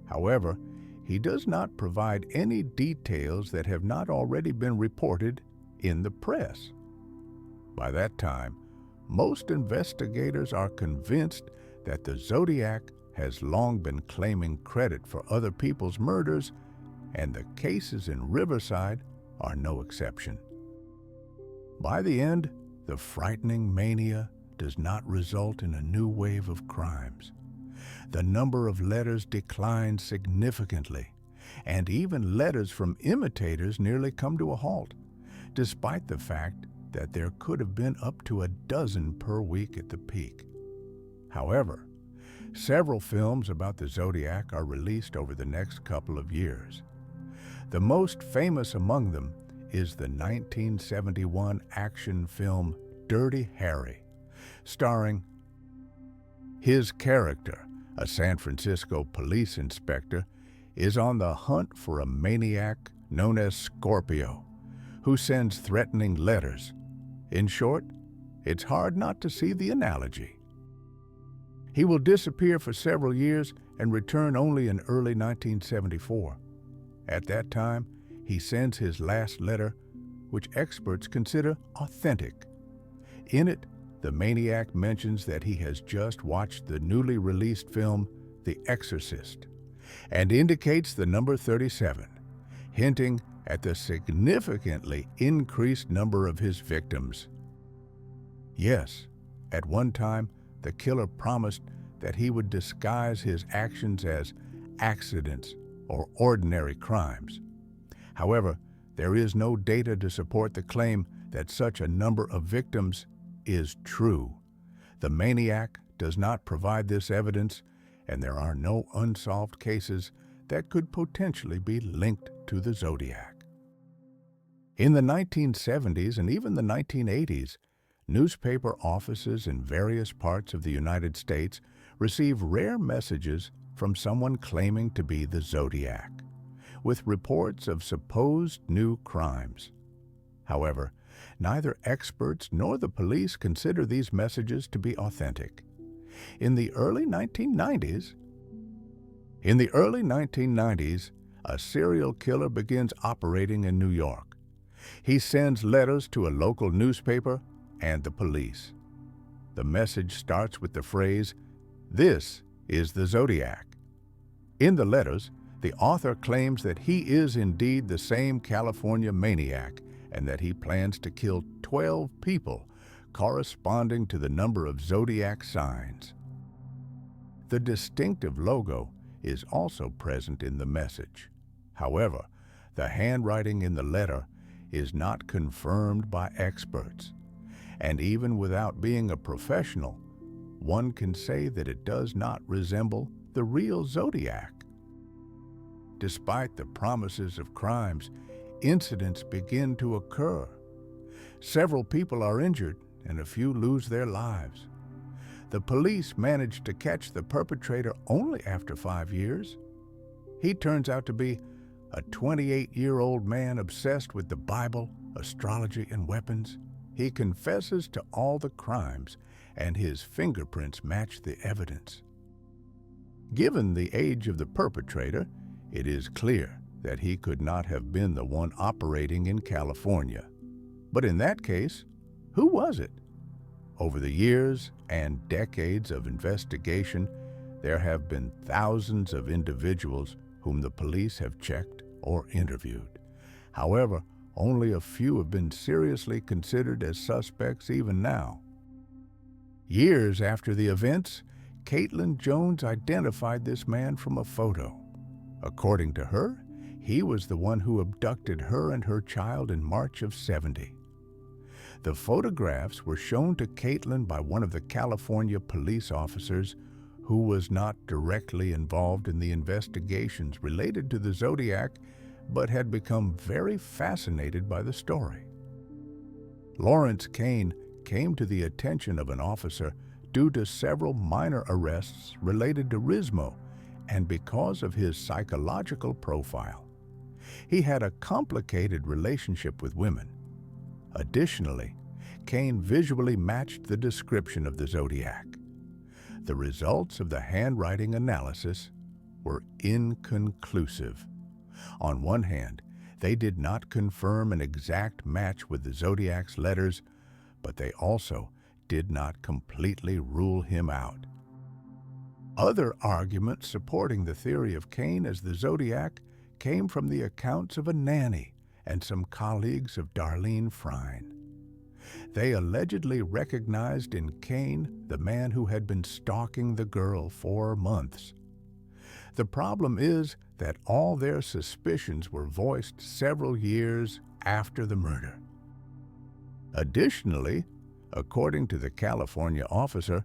However, he does not provide any details that have not already been reported in the press. By that time, most investigators are convinced that the Zodiac has long been claiming credit for other people's murders, and the cases in Riverside are no exception. By the end, the frightening mania does not result in a new wave of crimes. The number of letters declines significantly, and even letters from imitators nearly come to a halt, despite the fact that there could have been up to a dozen per week at the peak. However, several films about the Zodiac are released over the next couple of years. The most famous among them is the 1971 action film Dirty Harry, starring his character, a San Francisco police inspector, is on the hunt for a maniac known as Scorpio, who sends threatening letters. In short, it's hard not to see the analogy. He will disappear for several years and return only in early 1974. At that time, he sends his last letter, which experts consider authentic. In it, the maniac mentions that he has just watched the newly released film The Exorcist and indicates the number 37, hinting at the significantly increased number of his victims. Yes, at one time, the killer promised that he would disguise his actions as accidents or ordinary crimes. However, there is no data to support the claim that such a number of victims is true. The maniac does not provide this evidence, and there are no unsolved cases that could potentially be linked to the Zodiac. In the 1970s and even the 1980s, newspaper offices in various parts of the United States receive rare messages from someone claiming to be the Zodiac, with reports of supposed new crimes. However, neither experts nor the police consider these messages to be authentic. In the early 1990s, a serial killer begins operating in New York. He sends letters to a local newspaper and the police. The message starts with the phrase, "This is the Zodiac." In the letters, the author claims that he is indeed the same California maniac and that he plans to kill 12 people, corresponding to the number of Zodiac signs. The distinctive logo is also present in the message. However, the handwriting in the letter is not confirmed by experts, and even without being a professional, one can say that it does not resemble the real Zodiac. Despite the promises of crimes, incidents begin to occur. Several people are injured and a few lose their lives. The police manage to catch the perpetrator only after 5 years. He turns out to be a 28-year-old man obsessed with the Bible, astrology, and weapons. He confesses to all the crimes, and his fingerprints match the evidence. Given the age of the perpetrator, it is clear that he could not have been the one operating in California. But in that case, who was it? Over the years and decades of investigation, there have been thousands of individuals whom the police have checked or interviewed. However, only a few have been seriously considered as suspects even now. Years after the events, Caitlin Jones identified this man from a photo. According to her, he was the one who abducted her and her child in March of '70. The photographs were shown to Caitlin by one of the California police officers who was not directly involved in the investigations related to the Zodiac, but had become very fascinated by the story. Lawrence Kane came to the attention of an officer due to several minor arrests related to Rismo and because of his psychological profile. He had a complicated relationship with women. Additionally, Kane visually matched the description of the Zodiac. The results of the handwriting analysis were inconclusive. On one hand, they did not confirm an exact match with the Zodiac's letters, but they also did not completely rule him out. Other arguments supporting the theory of Kane as the Zodiac came from the accounts of a nanny and some colleagues of Darlene Frine. They allegedly recognized in Kane the man who had been stalking the girl for months. The problem is that all their suspicions were voiced several years after the murder. Additionally, according to the California officer,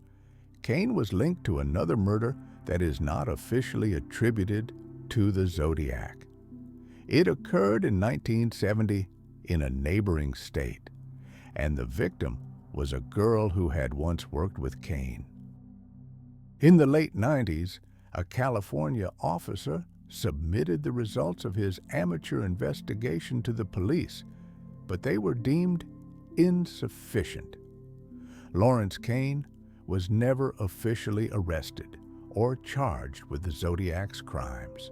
Kane was linked to another murder that is not officially attributed to the Zodiac. It occurred in 1970 in a neighboring state, and the victim was a girl who had once worked with Kane. In the late 90s, a California officer submitted the results of his amateur investigation to the police, but they were deemed insufficient. Lawrence Kane was never officially arrested or charged with the Zodiac's crimes.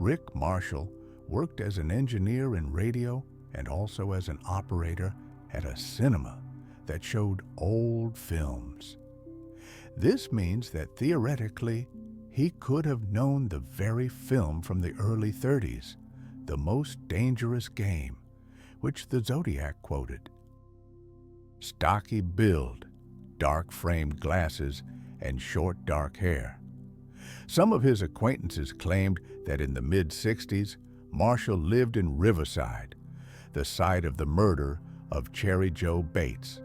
Rick Marshall worked as an engineer in radio and also as an operator at a cinema that showed old films. This means that theoretically, he could have known the very film from the early 30s, The Most Dangerous Game, which the Zodiac quoted. Stocky build, dark-framed glasses, and short dark hair. Some of his acquaintances claimed that in the mid-60s, Marshall lived in Riverside, the site of the murder of Cherry Joe Bates,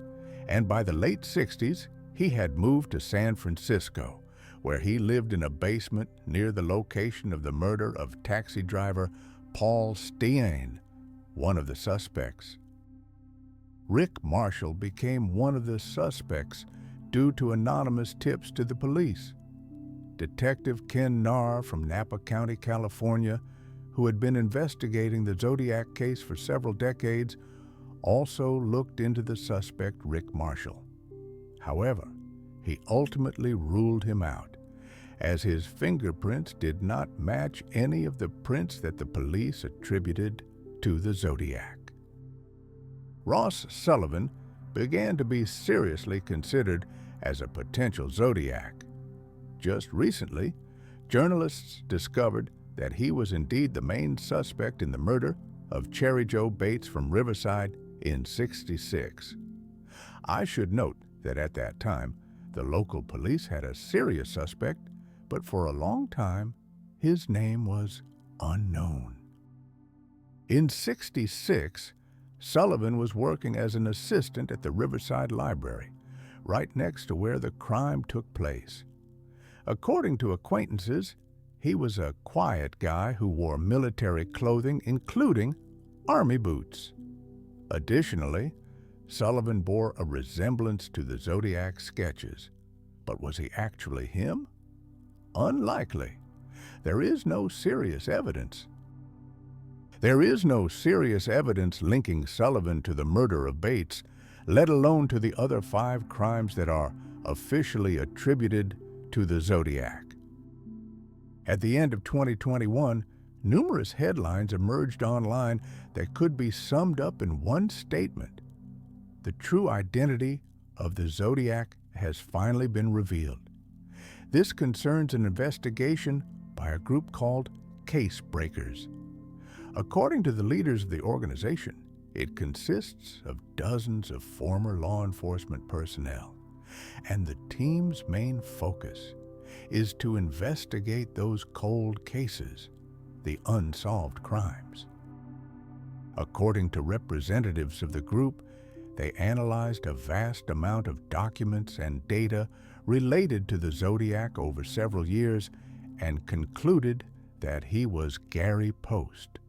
and by the late 60s, he had moved to San Francisco, where he lived in a basement near the location of the murder of taxi driver Paul Steen, one of the suspects. Rick Marshall became one of the suspects due to anonymous tips to the police. Detective Ken Narr from Napa County, California, who had been investigating the Zodiac case for several decades, also looked into the suspect Rick Marshall. However, he ultimately ruled him out, as his fingerprints did not match any of the prints that the police attributed to the Zodiac. Ross Sullivan began to be seriously considered as a potential Zodiac. Just recently, journalists discovered that he was indeed the main suspect in the murder of Cherry Joe Bates from Riverside in '66. I should note that at that time, the local police had a serious suspect, but for a long time, his name was unknown. In '66, Sullivan was working as an assistant at the Riverside Library, right next to where the crime took place. According to acquaintances, he was a quiet guy who wore military clothing, including army boots. Additionally, Sullivan bore a resemblance to the Zodiac sketches. But was he actually him? Unlikely. There is no serious evidence. There is no serious evidence linking Sullivan to the murder of Bates, let alone to the other 5 crimes that are officially attributed to the Zodiac. At the end of 2021, numerous headlines emerged online that could be summed up in one statement. The true identity of the Zodiac has finally been revealed. This concerns an investigation by a group called Case Breakers. According to the leaders of the organization, it consists of dozens of former law enforcement personnel, and the team's main focus is to investigate those cold cases, the unsolved crimes. According to representatives of the group, they analyzed a vast amount of documents and data related to the Zodiac over several years and concluded that he was Gary Post.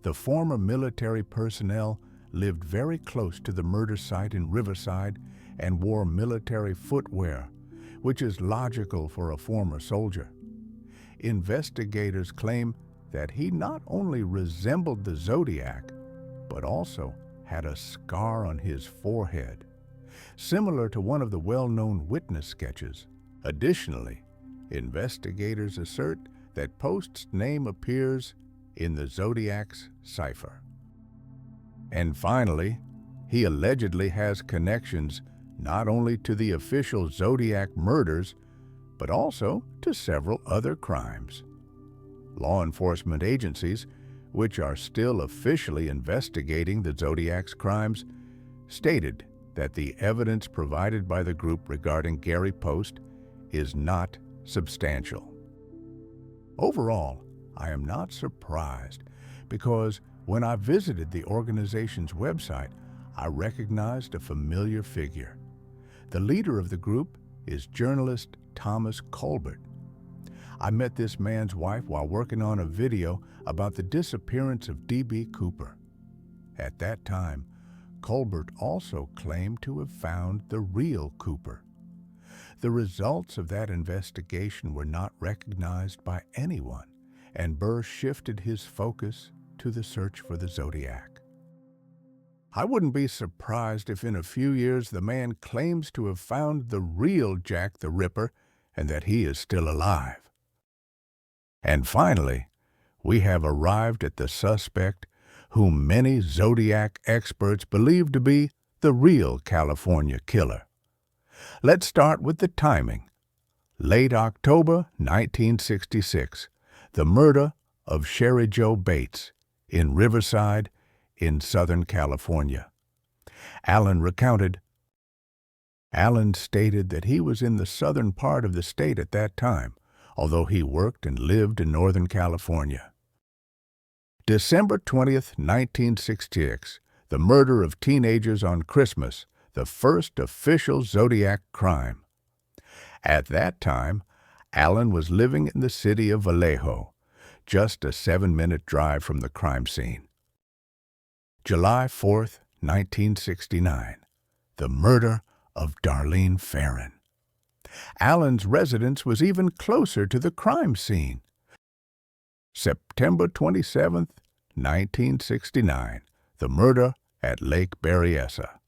The former military personnel lived very close to the murder site in Riverside and wore military footwear, which is logical for a former soldier. Investigators claim that he not only resembled the Zodiac, but also had a scar on his forehead, similar to one of the well-known witness sketches. Additionally, investigators assert that Post's name appears in the Zodiac's Cipher. And finally, he allegedly has connections not only to the official Zodiac murders, but also to several other crimes. Law enforcement agencies, which are still officially investigating the Zodiac's crimes, stated that the evidence provided by the group regarding Gary Post is not substantial. Overall, I am not surprised because when I visited the organization's website, I recognized a familiar figure. The leader of the group is journalist Thomas Colbert. I met this man's wife while working on a video about the disappearance of D.B. Cooper. At that time, Colbert also claimed to have found the real Cooper. The results of that investigation were not recognized by anyone, and Burr shifted his focus to the search for the Zodiac. I wouldn't be surprised if in a few years the man claims to have found the real Jack the Ripper and that he is still alive. And finally, we have arrived at the suspect whom many Zodiac experts believe to be the real California killer. Let's start with the timing. Late October 1966, the murder of Sherry Jo Bates in Riverside in Southern California. Allen recounted, Allen stated that he was in the southern part of the state at that time, although he worked and lived in Northern California. December 20th, 1966, the murder of teenagers on Christmas, the first official Zodiac crime. At that time, Allen was living in the city of Vallejo, just a 7-minute drive from the crime scene. July 4th, 1969, the murder of Darlene Ferrin. Allen's residence was even closer to the crime scene. September 27th, 1969, the murder at Lake Berryessa.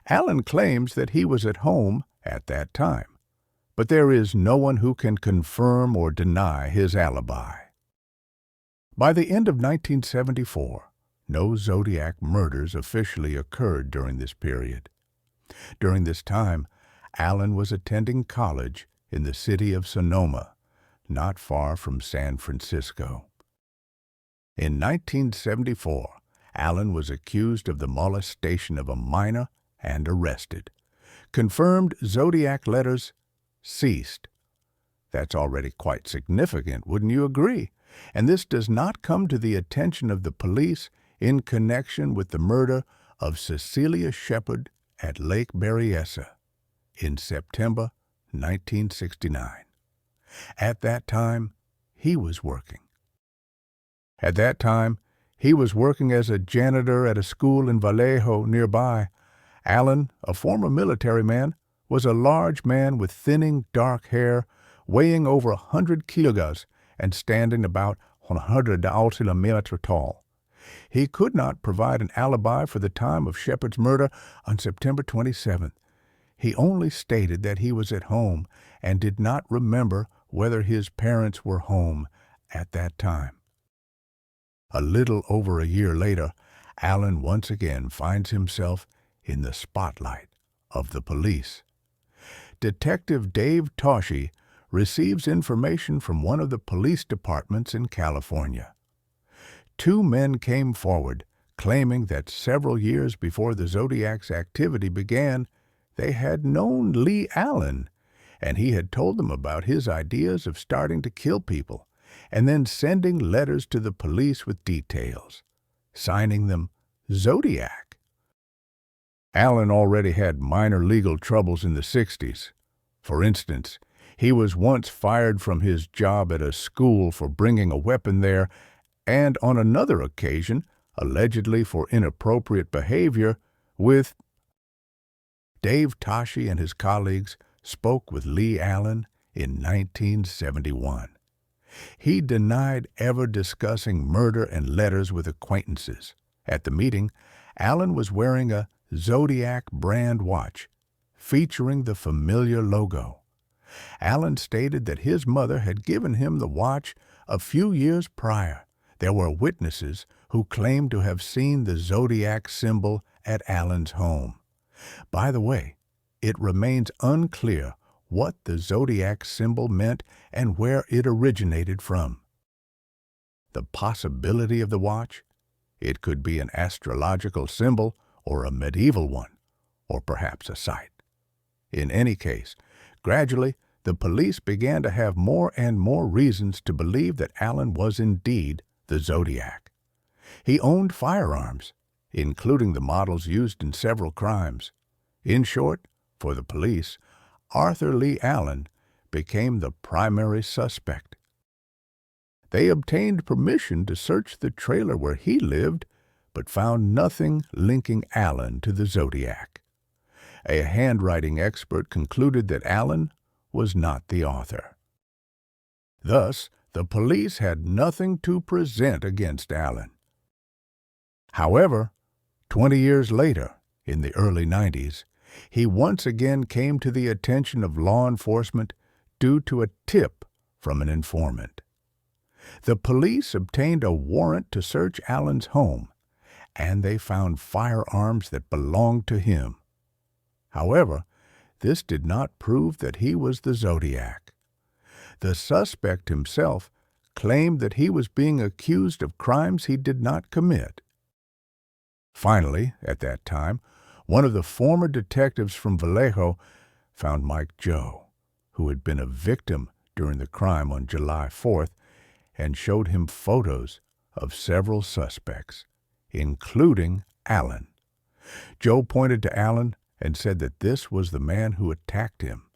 Allen claims that he was at home at that time, but there is no one who can confirm or deny his alibi. By the end of 1974, no Zodiac murders officially occurred during this period. During this time, Allen was attending college in the city of Sonoma, not far from San Francisco. In 1974, Allen was accused of the molestation of a minor and arrested. Confirmed Zodiac letters ceased. That's already quite significant, wouldn't you agree? And this does not come to the attention of the police in connection with the murder of Cecilia Shepard at Lake Berryessa in September 1969. At that time, he was working. As a janitor at a school in Vallejo nearby. Allen, a former military man, was a large man with thinning dark hair, weighing over 100 kilograms and standing about 100 centimeters tall. He could not provide an alibi for the time of Shepard's murder on September 27th. He only stated that he was at home and did not remember whether his parents were home at that time. A little over a year later, Allen once again finds himself in the spotlight of the police. Detective Dave Toschi receives information from one of the police departments in California. Two men came forward claiming that several years before the Zodiac's activity began, they had known Lee Allen, and he had told them about his ideas of starting to kill people and then sending letters to the police with details, signing them Zodiac. Allen already had minor legal troubles in the 60s. For instance, he was once fired from his job at a school for bringing a weapon there, and on another occasion, allegedly for inappropriate behavior, with Dave Toschi and his colleagues spoke with Lee Allen in 1971. He denied ever discussing murder and letters with acquaintances. At the meeting, Allen was wearing a Zodiac brand watch, featuring the familiar logo. Allen stated that his mother had given him the watch a few years prior. There were witnesses who claimed to have seen the Zodiac symbol at Allen's home. By the way, it remains unclear what the Zodiac symbol meant and where it originated from. The possibility of the watch? It could be an astrological symbol or a medieval one, or perhaps a site. In any case, gradually, the police began to have more and more reasons to believe that Allen was indeed the Zodiac. He owned firearms, including the models used in several crimes. In short, for the police, Arthur Lee Allen became the primary suspect. They obtained permission to search the trailer where he lived, but found nothing linking Allen to the Zodiac. A handwriting expert concluded that Allen was not the author. Thus, the police had nothing to present against Allen. However, 20 years later, in the early 90s, he once again came to the attention of law enforcement due to a tip from an informant. The police obtained a warrant to search Allen's home, and they found firearms that belonged to him. However, this did not prove that he was the Zodiac. The suspect himself claimed that he was being accused of crimes he did not commit. Finally, at that time, one of the former detectives from Vallejo found Mike Joe, who had been a victim during the crime on July 4th, and showed him photos of several suspects, including Allen. Joe pointed to Allen and said that this was the man who attacked him.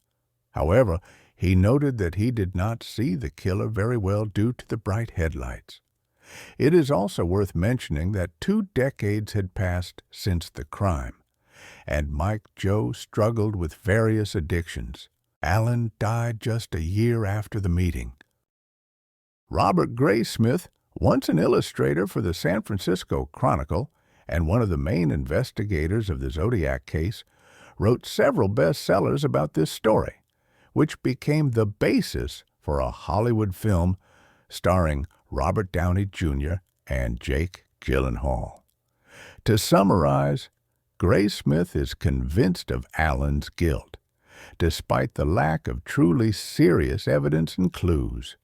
However, he noted that he did not see the killer very well due to the bright headlights. It is also worth mentioning that 2 decades had passed since the crime, and Mike Joe struggled with various addictions. Allen died just a year after the meeting. Robert Graysmith, once an illustrator for the San Francisco Chronicle and one of the main investigators of the Zodiac case, wrote several bestsellers about this story, which became the basis for a Hollywood film starring Robert Downey Jr. and Jake Gyllenhaal. To summarize, Graysmith is convinced of Allen's guilt, despite the lack of truly serious evidence and clues.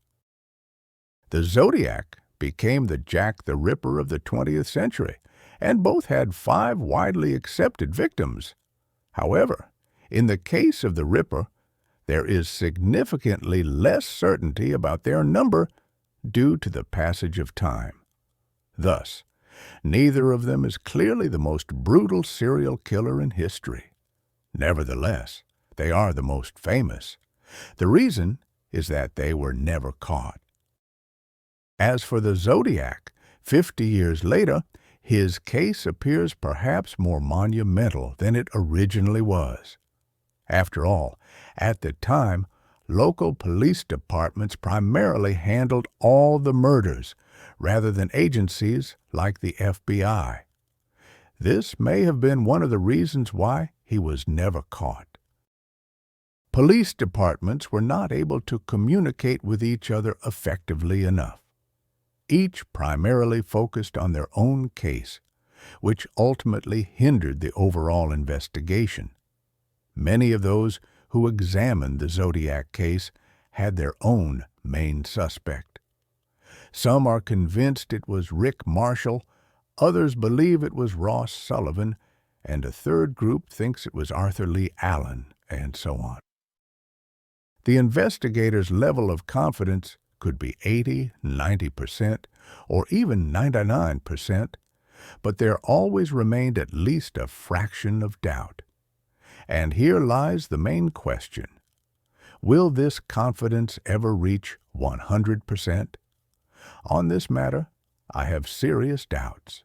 The Zodiac became the Jack the Ripper of the 20th century, and both had 5 widely accepted victims. However, in the case of the Ripper, there is significantly less certainty about their number due to the passage of time. Thus, neither of them is clearly the most brutal serial killer in history. Nevertheless, they are the most famous. The reason is that they were never caught. As for the Zodiac, 50 years later, his case appears perhaps more monumental than it originally was. After all, at the time, local police departments primarily handled all the murders, rather than agencies like the FBI. This may have been one of the reasons why he was never caught. Police departments were not able to communicate with each other effectively enough. Each primarily focused on their own case, which ultimately hindered the overall investigation. Many of those who examined the Zodiac case had their own main suspect. Some are convinced it was Rick Marshall, others believe it was Ross Sullivan, and a third group thinks it was Arthur Lee Allen, and so on. The investigators' level of confidence could be 80, 90%, or even 99%, but there always remained at least a fraction of doubt. And here lies the main question. Will this confidence ever reach 100%? On this matter, I have serious doubts.